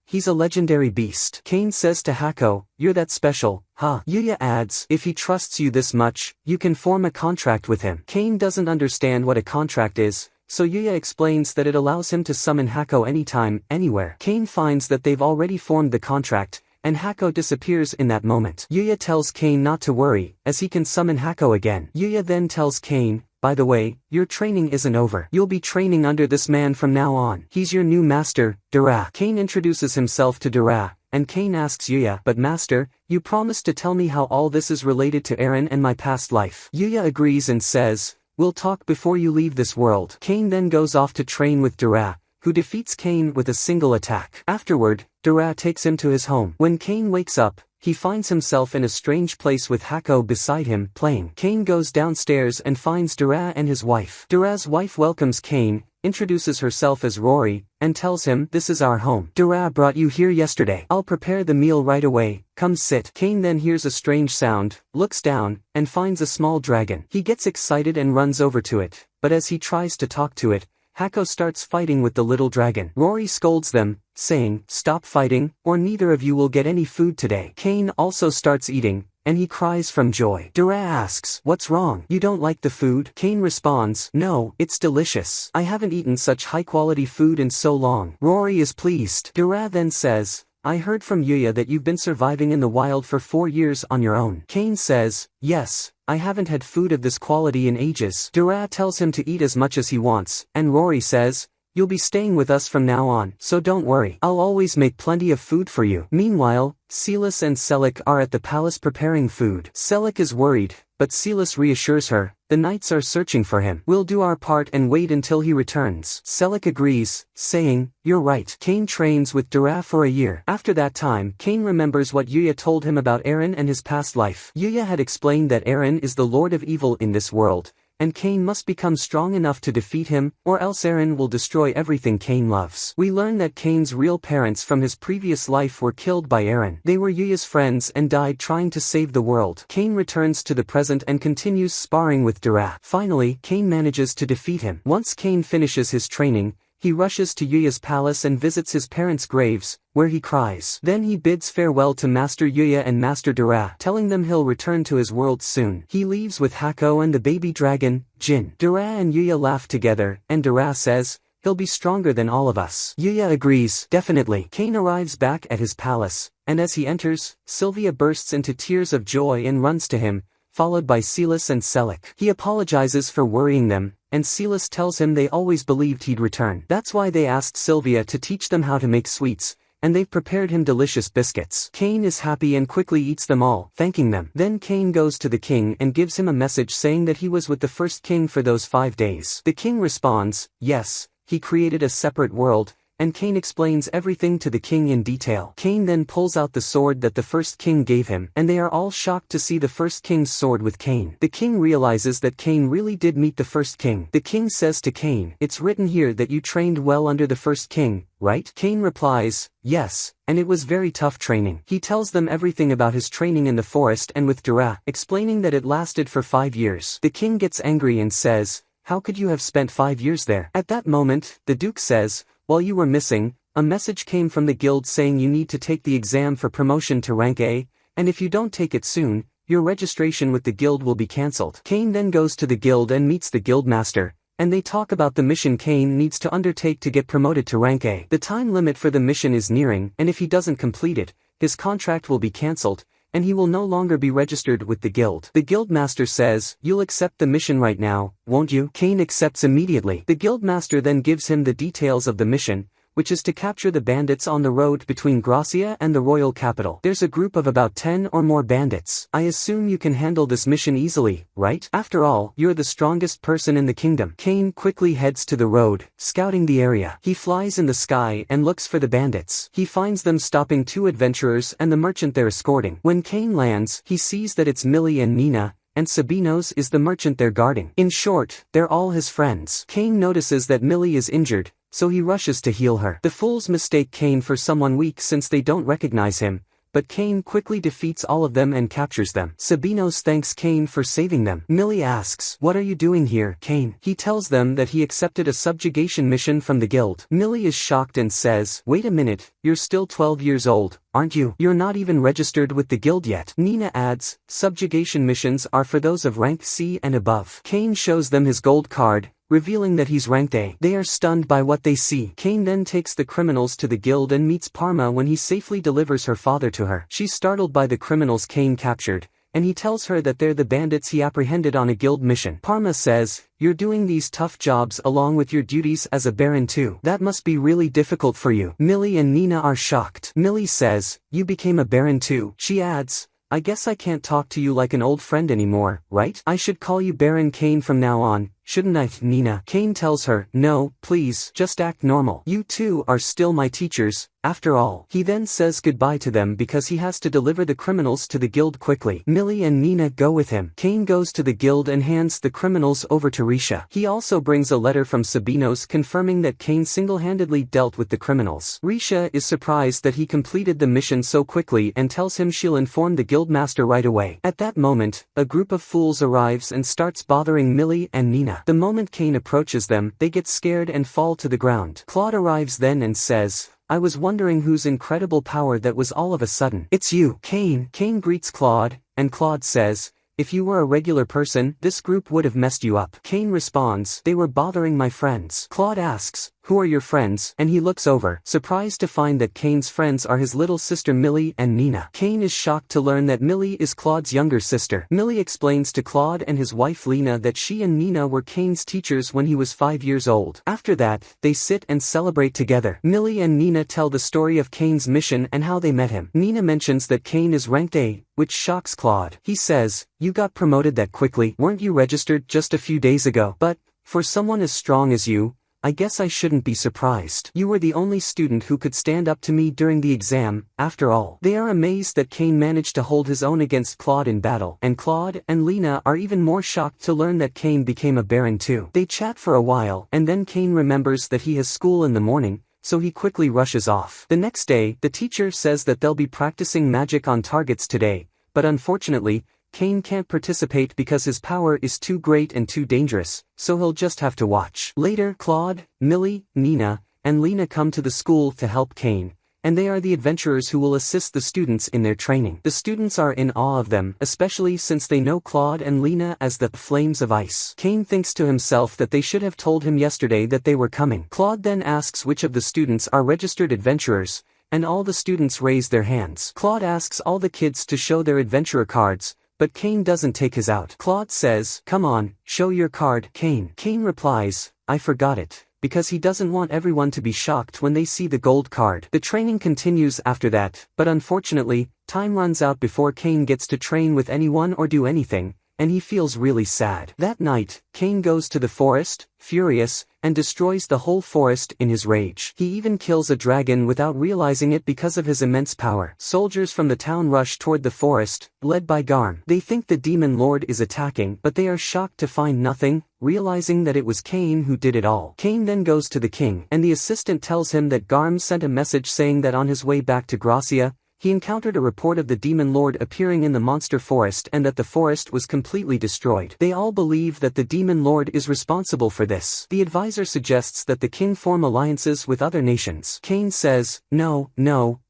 he's a legendary beast. Cain says to Hako, you're that special, huh? Yuya adds, if he trusts you this much, you can form a contract with him. Cain doesn't understand what a contract is, so Yuya explains that it allows him to summon Hako anytime, anywhere. Cain finds that they've already formed the contract, and Hako disappears in that moment. Yuya tells Cain not to worry, as he can summon Hako again. Yuya then tells Cain, by the way, your training isn't over. You'll be training under this man from now on. He's your new master, Dara. Cain introduces himself to Dara, and Cain asks Yuya, but master, you promised to tell me how all this is related to Eren and my past life. Yuya agrees and says, we'll talk before you leave this world. Cain then goes off to train with Dara, who defeats Cain with a single attack. Afterward, Dara takes him to his home. When Cain wakes up, he finds himself in a strange place with Hako beside him, playing. Cain goes downstairs and finds Dara and his wife. Dara's wife welcomes Cain, introduces herself as Rory, and tells him, this is our home. Dara brought you here yesterday. I'll prepare the meal right away, come sit. Cain then hears a strange sound, looks down, and finds a small dragon. He gets excited and runs over to it, but as he tries to talk to it, Hako starts fighting with the little dragon. Rory scolds them, saying, stop fighting, or neither of you will get any food today. Cain also starts eating, and he cries from joy. Dara asks, what's wrong? You don't like the food? Cain responds, no, it's delicious. I haven't eaten such high-quality food in so long. Rory is pleased. Dara then says, I heard from Yuya that you've been surviving in the wild for 4 years on your own. Cain says, yes, I haven't had food of this quality in ages. Dara tells him to eat as much as he wants, and Rory says, you'll be staying with us from now on, so don't worry. I'll always make plenty of food for you. Meanwhile, Silas and Selic are at the palace preparing food. Selic is worried, but Silas reassures her, the knights are searching for him. We'll do our part and wait until he returns. Selic agrees, saying, you're right. Cain trains with Dara for a year. After that time, Cain remembers what Yuya told him about Eren and his past life. Yuya had explained that Eren is the lord of evil in this world, and Cain must become strong enough to defeat him, or else Eren will destroy everything Cain loves. We learn that Cain's real parents from his previous life were killed by Eren. They were Yuya's friends and died trying to save the world. Cain returns to the present and continues sparring with Dara. Finally, Cain manages to defeat him. Once Cain finishes his training, he rushes to Yuya's palace and visits his parents' graves, where he cries. Then he bids farewell to Master Yuya and Master Dara, telling them he'll return to his world soon. He leaves with Hako and the baby dragon, Jin. Dara and Yuya laugh together, and Dara says, he'll be stronger than all of us. Yuya agrees, definitely. Cain arrives back at his palace, and as he enters, Sylvia bursts into tears of joy and runs to him, followed by Silas and Selic. He apologizes for worrying them, and Silas tells him they always believed he'd return. That's why they asked Sylvia to teach them how to make sweets, and they've prepared him delicious biscuits. Cain is happy and quickly eats them all, thanking them. Then Cain goes to the king and gives him a message saying that he was with the first king for those 5 days. The king responds, yes, he created a separate world, and Cain explains everything to the king in detail. Cain then pulls out the sword that the first king gave him, and they are all shocked to see the first king's sword with Cain. The king realizes that Cain really did meet the first king. The king says to Cain, "It's written here that you trained well under the first king, right?" Cain replies, "Yes, and it was very tough training." He tells them everything about his training in the forest and with Dura, explaining that it lasted for 5 years. The king gets angry and says, "How could you have spent 5 years there?" At that moment, the duke says, "While you were missing, a message came from the guild saying you need to take the exam for promotion to rank A, and if you don't take it soon, your registration with the guild will be cancelled." Cain then goes to the guild and meets the guild master, and they talk about the mission Cain needs to undertake to get promoted to rank A. The time limit for the mission is nearing, and if he doesn't complete it, his contract will be cancelled, and he will no longer be registered with the guild. The guild master says, "You'll accept the mission right now, won't you?" Cain accepts immediately. The guild master then gives him the details of the mission, which is to capture the bandits on the road between Gracia and the royal capital. There's a group of about 10 or more bandits. "I assume you can handle this mission easily, right? After all, you're the strongest person in the kingdom." Cain quickly heads to the road, scouting the area. He flies in the sky and looks for the bandits. He finds them stopping 2 adventurers and the merchant they're escorting. When Cain lands, he sees that it's Millie and Nina, and Sabinos is the merchant they're guarding. In short, they're all his friends. Cain notices that Millie is injured, so he rushes to heal her. The fools mistake Cain for someone weak since they don't recognize him, but Cain quickly defeats all of them and captures them. Sabinos thanks Cain for saving them. Millie asks, "What are you doing here, Cain?" He tells them that he accepted a subjugation mission from the guild. Millie is shocked and says, "Wait a minute, you're still 12 years old, aren't you? You're not even registered with the guild yet." Nina adds, "Subjugation missions are for those of rank C and above." Cain shows them his gold card, revealing that he's ranked A. They are stunned by what they see. Cain then takes the criminals to the guild and meets Parma when he safely delivers her father to her. She's startled by the criminals Cain captured, and he tells her that they're the bandits he apprehended on a guild mission. Parma says, "You're doing these tough jobs along with your duties as a baron too. That must be really difficult for you." Millie and Nina are shocked. Millie says, "You became a baron too." She adds, "I guess I can't talk to you like an old friend anymore, right? I should call you Baron Cain from now on, shouldn't I?" Nina. Cain tells her, "No, please, just act normal. You two are still my teachers, after all." He then says goodbye to them because he has to deliver the criminals to the guild quickly. Millie and Nina go with him. Cain goes to the guild and hands the criminals over to Risha. He also brings a letter from Sabinos confirming that Cain single-handedly dealt with the criminals. Risha is surprised that he completed the mission so quickly and tells him she'll inform the guild master right away. At that moment, a group of fools arrives and starts bothering Millie and Nina. The moment Cain approaches them, they get scared and fall to the ground. Claude arrives then and says, "I was wondering whose incredible power that was all of a sudden." "It's you, Cain." Cain greets Claude, and Claude says, "If you were a regular person, this group would have messed you up." Cain responds, "They were bothering my friends." Claude asks, "Who are your friends?" and he looks over, surprised to find that Cain's friends are his little sister Millie and Nina. Cain is shocked to learn that Millie is Claude's younger sister. Millie explains to Claude and his wife Lena that she and Nina were Cain's teachers when he was 5 years old. After that, they sit and celebrate together. Millie and Nina tell the story of Cain's mission and how they met him. Nina mentions that Cain is ranked A, which shocks Claude. He says, "You got promoted that quickly. Weren't you registered just a few days ago? But, for someone as strong as you, I guess I shouldn't be surprised. You were the only student who could stand up to me during the exam, after all." They are amazed that Cain managed to hold his own against Claude in battle, and Claude and Lena are even more shocked to learn that Cain became a baron too. They chat for a while, and then Cain remembers that he has school in the morning, so he quickly rushes off. The next day, the teacher says that they'll be practicing magic on targets today, but unfortunately, Cain can't participate because his power is too great and too dangerous, so he'll just have to watch. Later, Claude, Millie, Nina, and Lena come to the school to help Cain, and they are the adventurers who will assist the students in their training. The students are in awe of them, especially since they know Claude and Lena as the Flames of Ice. Cain thinks to himself that they should have told him yesterday that they were coming. Claude then asks which of the students are registered adventurers, and all the students raise their hands. Claude asks all the kids to show their adventurer cards, but Cain doesn't take his out. Claude says, "Come on, show your card, Cain." Cain replies, "I forgot it," because he doesn't want everyone to be shocked when they see the gold card. The training continues after that, but unfortunately, time runs out before Cain gets to train with anyone or do anything, and he feels really sad. That night, Cain goes to the forest, furious, and destroys the whole forest in his rage. He even kills a dragon without realizing it because of his immense power. Soldiers from the town rush toward the forest, led by Garm. They think the demon lord is attacking, but they are shocked to find nothing, realizing that it was Cain who did it all. Cain then goes to the king, and the assistant tells him that Garm sent a message saying that on his way back to Gracia, he encountered a report of the demon lord appearing in the monster forest and that the forest was completely destroyed. They all believe that the demon lord is responsible for this. The advisor suggests that the king form alliances with other nations. Cain says, no,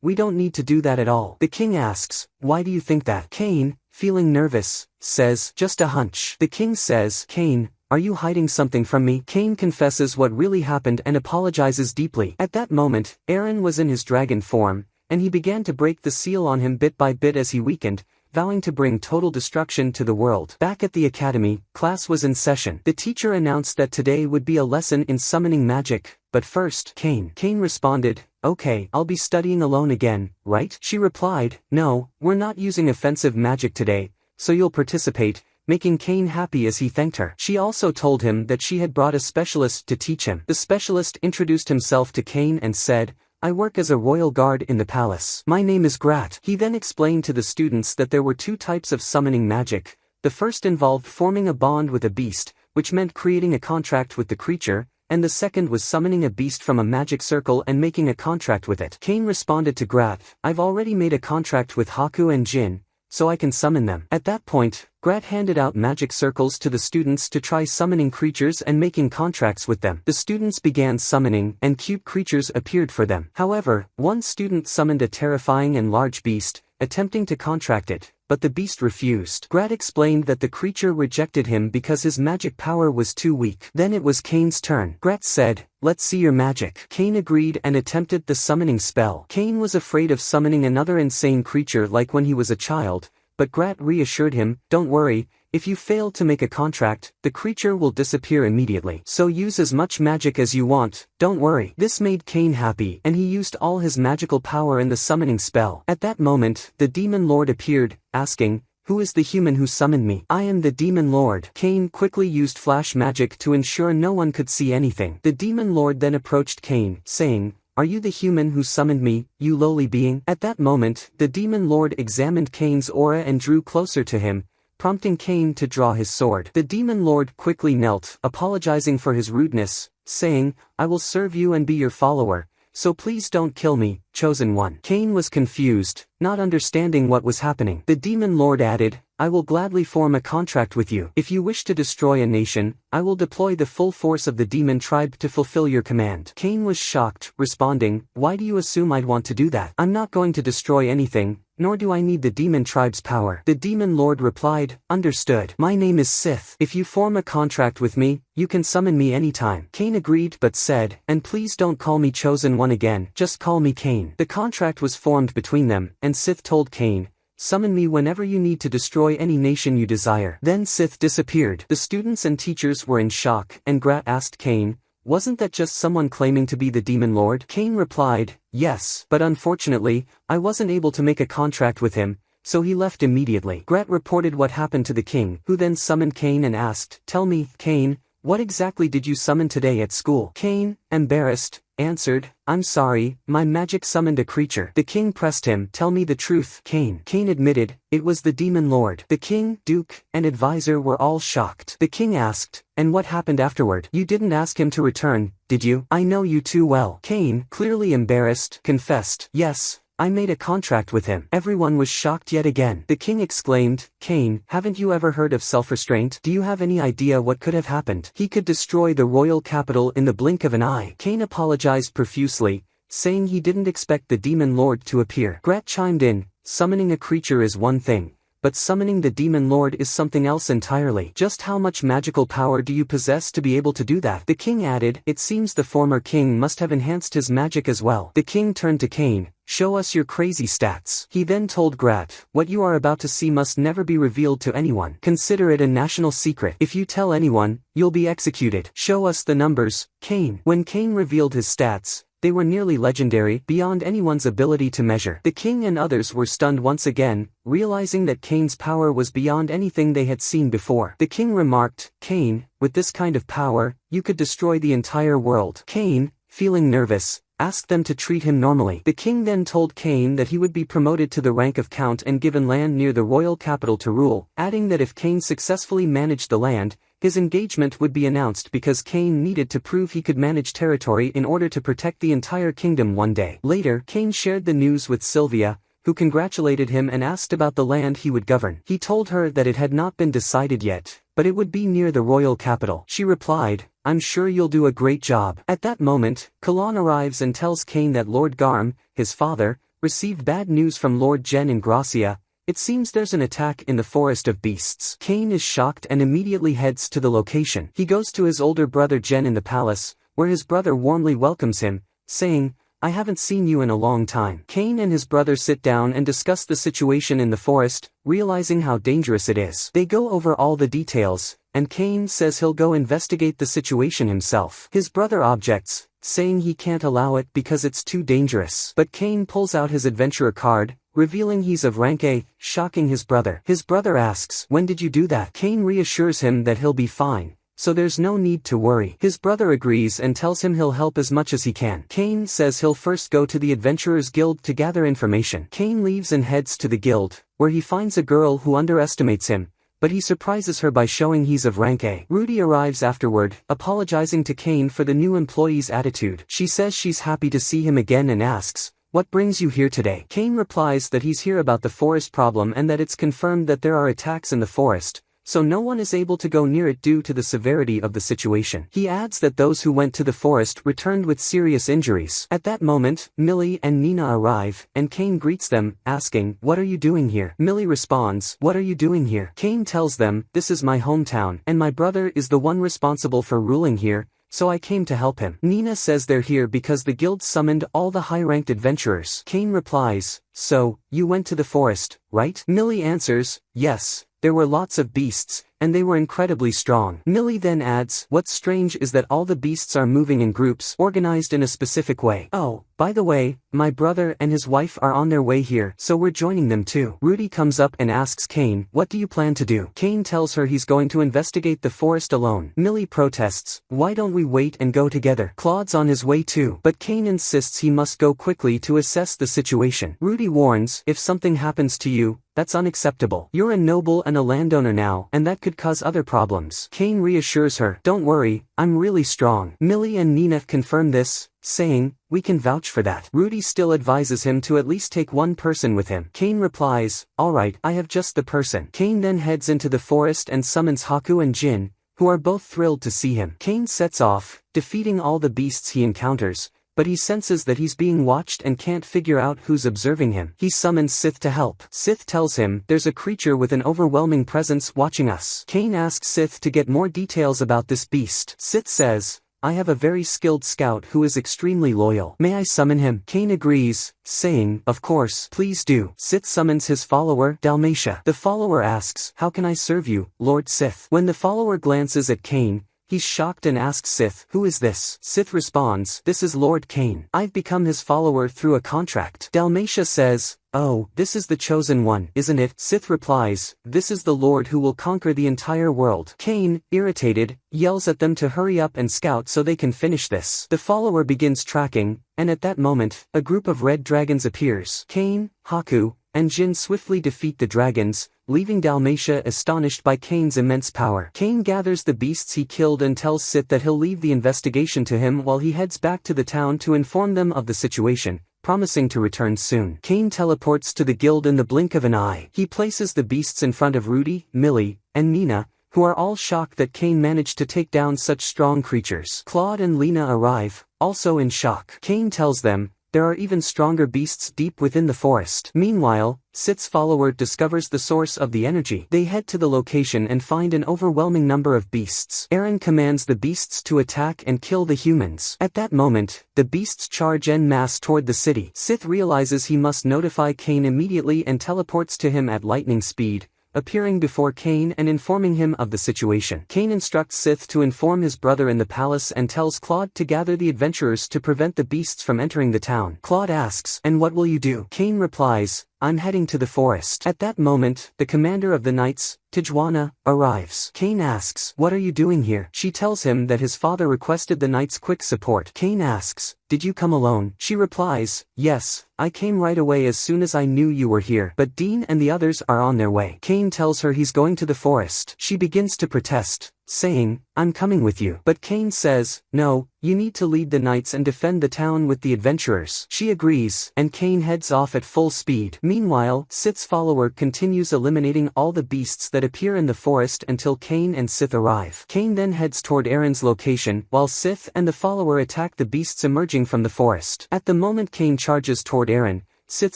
we don't need to do that at all. The king asks, why do you think that? Cain, feeling nervous, says, just a hunch. The king says, Cain, are you hiding something from me? Cain confesses what really happened and apologizes deeply. At that moment, Aaron was in his dragon form, and he began to break the seal on him bit by bit as he weakened, vowing to bring total destruction to the world. Back at the academy, class was in session. The teacher announced that today would be a lesson in summoning magic, but first, Cain responded, okay, I'll be studying alone again, right? She replied, no, we're not using offensive magic today, so you'll participate, making Cain happy as he thanked her. She also told him that she had brought a specialist to teach him. The specialist introduced himself to Cain and said, I work as a royal guard in the palace. My name is Grat. He then explained to the students that there were two types of summoning magic. The first involved forming a bond with a beast, which meant creating a contract with the creature, and the second was summoning a beast from a magic circle and making a contract with it. Cain responded to Grat, I've already made a contract with Haku and Jin, so I can summon them. At that point, Grat handed out magic circles to the students to try summoning creatures and making contracts with them. The students began summoning, and cute creatures appeared for them. However, one student summoned a terrifying and large beast, attempting to contract it, but the beast refused. Grat explained that the creature rejected him because his magic power was too weak. Then it was Cain's turn. Grat said, let's see your magic. Cain agreed and attempted the summoning spell. Cain was afraid of summoning another insane creature like when he was a child, but Grat reassured him, don't worry, if you fail to make a contract, the creature will disappear immediately. So use as much magic as you want, don't worry. This made Cain happy, and he used all his magical power in the summoning spell. At that moment, the demon lord appeared, asking, who is the human who summoned me? I am the demon lord. Cain quickly used flash magic to ensure no one could see anything. The demon lord then approached Cain, saying, are you the human who summoned me, you lowly being? At that moment, the demon lord examined Cain's aura and drew closer to him, prompting Cain to draw his sword. The demon lord quickly knelt, apologizing for his rudeness, saying, I will serve you and be your follower, so please don't kill me, chosen one. Cain was confused, not understanding what was happening. The demon lord added, I will gladly form a contract with you. If you wish to destroy a nation, I will deploy the full force of the demon tribe to fulfill your command. Cain was shocked, responding, why do you assume I'd want to do that? I'm not going to destroy anything, nor do I need the demon tribe's power. The demon lord replied, understood. My name is Sith. If you form a contract with me, you can summon me anytime. Cain agreed but said, and please don't call me chosen one again, just call me Cain. The contract was formed between them, and Sith told Cain, summon me whenever you need to destroy any nation you desire. Then Sith disappeared. The students and teachers were in shock, and Grat asked Cain, wasn't that just someone claiming to be the demon lord? Cain replied, yes, but unfortunately, I wasn't able to make a contract with him, so he left immediately. Grat reported what happened to the king, who then summoned Cain and asked, tell me, Cain, what exactly did you summon today at school? Cain, embarrassed, answered, I'm sorry, my magic summoned a creature. The king pressed him, tell me the truth, Cain. Cain admitted, it was the demon lord. The king, duke, and advisor were all shocked. The king asked, and what happened afterward? You didn't ask him to return, did you? I know you too well. Cain, clearly embarrassed, confessed, yes, I made a contract with him. Everyone was shocked yet again. The king exclaimed, Cain, haven't you ever heard of self-restraint? Do you have any idea what could have happened? He could destroy the royal capital in the blink of an eye. Cain apologized profusely, saying he didn't expect the demon lord to appear. Grat chimed in, summoning a creature is one thing, but summoning the demon lord is something else entirely. Just how much magical power do you possess to be able to do that? The king added, it seems the former king must have enhanced his magic as well. The king turned to Cain, show us your crazy stats. He then told Grat, what you are about to see must never be revealed to anyone. Consider it a national secret. If you tell anyone, you'll be executed. Show us the numbers, Cain. When Cain revealed his stats, they were nearly legendary, beyond anyone's ability to measure. The king and others were stunned once again, realizing that Kane's power was beyond anything they had seen before. The king remarked, "Kane, with this kind of power, you could destroy the entire world." Kane, feeling nervous, asked them to treat him normally. The king then told Kane that he would be promoted to the rank of count and given land near the royal capital to rule, adding that if Kane successfully managed the land, his engagement would be announced because Kane needed to prove he could manage territory in order to protect the entire kingdom one day. Later, Kane shared the news with Sylvia, who congratulated him and asked about the land he would govern. He told her that it had not been decided yet, but it would be near the royal capital. She replied, "I'm sure you'll do a great job." At that moment, Kalon arrives and tells Kane that Lord Garm, his father, received bad news from Lord Jen in Gracia. It seems there's an attack in the Forest of Beasts. Kane is shocked and immediately heads to the location. He goes to his older brother Jen in the palace, where his brother warmly welcomes him, saying, "I haven't seen you in a long time." Kane and his brother sit down and discuss the situation in the forest, realizing how dangerous it is. They go over all the details, and Kane says he'll go investigate the situation himself. His brother objects, saying he can't allow it because it's too dangerous. But Kane pulls out his adventurer card, revealing he's of rank A, shocking his brother. His brother asks, "When did you do that?" Kane reassures him that he'll be fine, so there's no need to worry. His brother agrees and tells him he'll help as much as he can. Kane says he'll first go to the Adventurers Guild to gather information. Kane leaves and heads to the guild, where he finds a girl who underestimates him, but he surprises her by showing he's of rank A. Rudy arrives afterward, apologizing to Kane for the new employee's attitude. She says she's happy to see him again and asks, "What brings you here today?" Kane replies that he's here about the forest problem and that it's confirmed that there are attacks in the forest, so no one is able to go near it due to the severity of the situation. He adds that those who went to the forest returned with serious injuries. At that moment, Millie and Nina arrive, and Kane greets them, asking, "What are you doing here?" Millie responds, "What are you doing here?" Kane tells them, "This is my hometown, and my brother is the one responsible for ruling here, so I came to help him." Nina says they're here because the guild summoned all the high-ranked adventurers. Kane replies, "So, you went to the forest, right?" Millie answers, "Yes. There were lots of beasts, and they were incredibly strong." Millie then adds, "What's strange is that all the beasts are moving in groups, organized in a specific way. Oh, by the way, my brother and his wife are on their way here, so we're joining them too." Rudy comes up and asks Kane, "What do you plan to do?" Kane tells her he's going to investigate the forest alone. Millie protests, "Why don't we wait and go together?" Claude's on his way too, but Kane insists he must go quickly to assess the situation. Rudy warns, "If something happens to you, that's unacceptable. You're a noble and a landowner now, and that could cause other problems." Kane reassures her, "Don't worry, I'm really strong." Millie and Nina confirm this, saying, "We can vouch for that." Rudy still advises him to at least take one person with him. Kane replies, "Alright, I have just the person." Kane then heads into the forest and summons Haku and Jin, who are both thrilled to see him. Kane sets off, defeating all the beasts he encounters, but he senses that he's being watched and can't figure out who's observing him. He summons Sith to help. Sith tells him, "There's a creature with an overwhelming presence watching us." Kane asks Sith to get more details about this beast. Sith says, "I have a very skilled scout who is extremely loyal. May I summon him?" Kane agrees, saying, "Of course, please do." Sith summons his follower, Dalmatia. The follower asks, "How can I serve you, Lord Sith?" When the follower glances at Kane, he's shocked and asks Sith, "Who is this?" Sith responds, "This is Lord Kane. I've become his follower through a contract." Dalmatia says, "Oh, this is the chosen one, isn't it?" Sith replies, "This is the Lord who will conquer the entire world." Kane, irritated, yells at them to hurry up and scout so they can finish this. The follower begins tracking, and at that moment, a group of red dragons appears. Kane, Haku, and Jin swiftly defeat the dragons, leaving Dalmatia astonished by Kane's immense power. Kane gathers the beasts he killed and tells Sith that he'll leave the investigation to him while he heads back to the town to inform them of the situation, promising to return soon. Kane teleports to the guild in the blink of an eye. He places the beasts in front of Rudy, Millie, and Nina, who are all shocked that Kane managed to take down such strong creatures. Claude and Lena arrive, also in shock. Kane tells them, there are even stronger beasts deep within the forest. Meanwhile, Sith's follower discovers the source of the energy. They head to the location and find an overwhelming number of beasts. Eren commands the beasts to attack and kill the humans. At that moment, the beasts charge en masse toward the city. Sith realizes he must notify Kane immediately and teleports to him at lightning speed, appearing before Cain and informing him of the situation. Cain instructs Sith to inform his brother in the palace and tells Claude to gather the adventurers to prevent the beasts from entering the town. Claude asks, "And what will you do?" Cain replies, "I'm heading to the forest." At that moment, the commander of the knights, Tijuana, arrives. Cain asks, "What are you doing here?" She tells him that his father requested the knights' quick support. Cain asks, "Did you come alone?" She replies, "Yes, I came right away as soon as I knew you were here, but Dean and the others are on their way." Cain tells her he's going to the forest. She begins to protest, saying, "I'm coming with you." But Cain says, "No, you need to lead the knights and defend the town with the adventurers." She agrees, and Cain heads off at full speed. Meanwhile, Sith's follower continues eliminating all the beasts that appear in the forest until Cain and Sith arrive. Cain then heads toward Aaron's location, while Sith and the follower attack the beasts emerging from the forest. At the moment Cain charges toward Aaron, Sith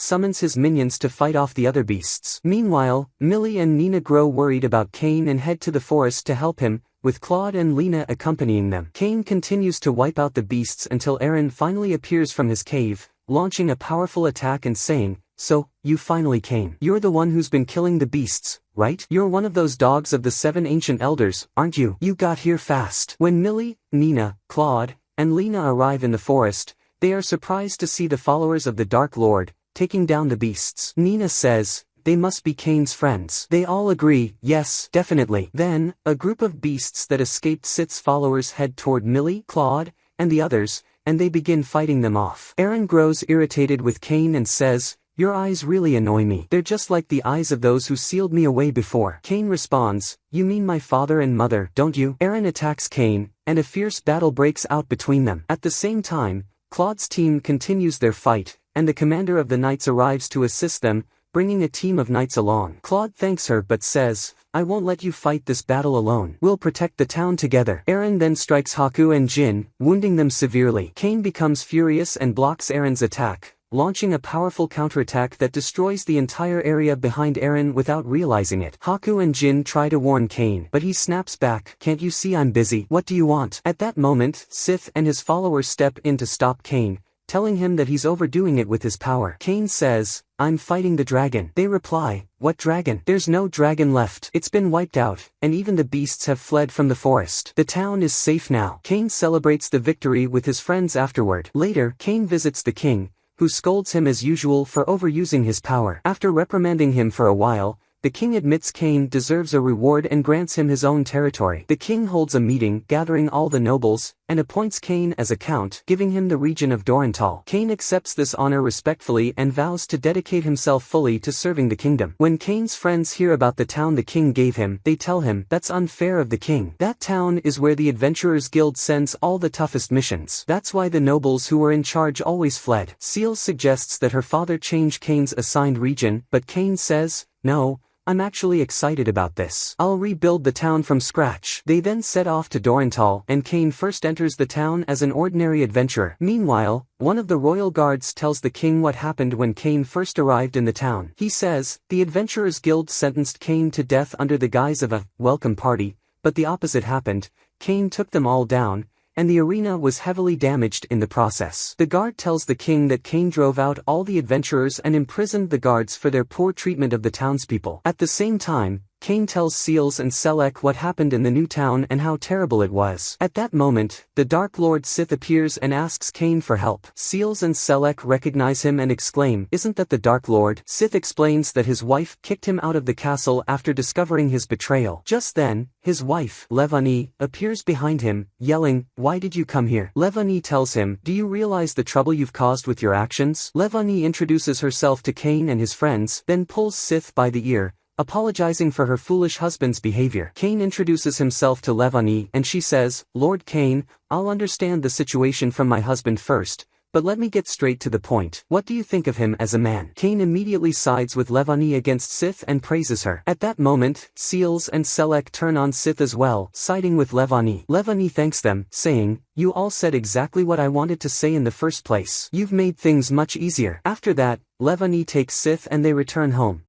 summons his minions to fight off the other beasts. Meanwhile, Millie and Nina grow worried about Cain and head to the forest to help him, with Claude and Lena accompanying them. Cain continues to wipe out the beasts until Aaron finally appears from his cave, launching a powerful attack and saying, "So, you finally came. You're the one who's been killing the beasts, right? You're one of those dogs of the 7 ancient elders, aren't you? You got here fast." When Millie, Nina, Claude, and Lena arrive in the forest, they are surprised to see the followers of the Dark Lord, taking down the beasts. Nina says, they must be Cain's friends. They all agree, yes, definitely. Then, a group of beasts that escaped Sith's followers head toward Millie, Claude, and the others, and they begin fighting them off. Aaron grows irritated with Cain and says, "Your eyes really annoy me. They're just like the eyes of those who sealed me away before." Cain responds, "You mean my father and mother, don't you?" Aaron attacks Cain, and a fierce battle breaks out between them. At the same time, Claude's team continues their fight, and the commander of the knights arrives to assist them, bringing a team of knights along. Claude thanks her but says, "I won't let you fight this battle alone. We'll protect the town together." Aaron then strikes Haku and Jin, wounding them severely. Cain becomes furious and blocks Aaron's attack, launching a powerful counterattack that destroys the entire area behind Aaron without realizing it. Haku and Jin try to warn Cain, but he snaps back, "Can't you see I'm busy? What do you want?" At that moment, Sith and his followers step in to stop Cain, telling him that he's overdoing it with his power. Cain says, "I'm fighting the dragon." They reply, "What dragon? There's no dragon left. It's been wiped out, and even the beasts have fled from the forest. The town is safe now." Cain celebrates the victory with his friends afterward. Later, Cain visits the king, who scolds him as usual for overusing his power. After reprimanding him for a while, the king admits Cain deserves a reward and grants him his own territory. The king holds a meeting gathering all the nobles, and appoints Cain as a count, giving him the region of Dorental. Cain accepts this honor respectfully and vows to dedicate himself fully to serving the kingdom. When Cain's friends hear about the town the king gave him, they tell him, "That's unfair of the king. That town is where the Adventurers Guild sends all the toughest missions. That's why the nobles who were in charge always fled." Seal suggests that her father change Cain's assigned region, but Cain says, "No, I'm actually excited about this. I'll rebuild the town from scratch." They then set off to Dorental, and Cain first enters the town as an ordinary adventurer. Meanwhile, one of the royal guards tells the king what happened when Cain first arrived in the town. He says, the Adventurers Guild sentenced Cain to death under the guise of a welcome party, but the opposite happened. Cain took them all down, and the arena was heavily damaged in the process. The guard tells the king that Cain drove out all the adventurers and imprisoned the guards for their poor treatment of the townspeople. At the same time, Cain tells Seals and Selek what happened in the new town and how terrible it was. At that moment, the Dark Lord Sith appears and asks Cain for help. Seals and Selek recognize him and exclaim, "Isn't that the Dark Lord?" Sith explains that his wife kicked him out of the castle after discovering his betrayal. Just then, his wife, Levani, appears behind him, yelling, "Why did you come here?" Levani tells him, "Do you realize the trouble you've caused with your actions?" Levani introduces herself to Cain and his friends, then pulls Sith by the ear, apologizing for her foolish husband's behavior. Cain introduces himself to Levani and she says, "Lord Cain, I'll understand the situation from my husband first, but let me get straight to the point. What do you think of him as a man?" Cain immediately sides with Levani against Sith and praises her. At that moment, Seals and Selek turn on Sith as well, siding with Levani. Levani thanks them, saying, "You all said exactly what I wanted to say in the first place. You've made things much easier." After that, Levani takes Sith and they return home.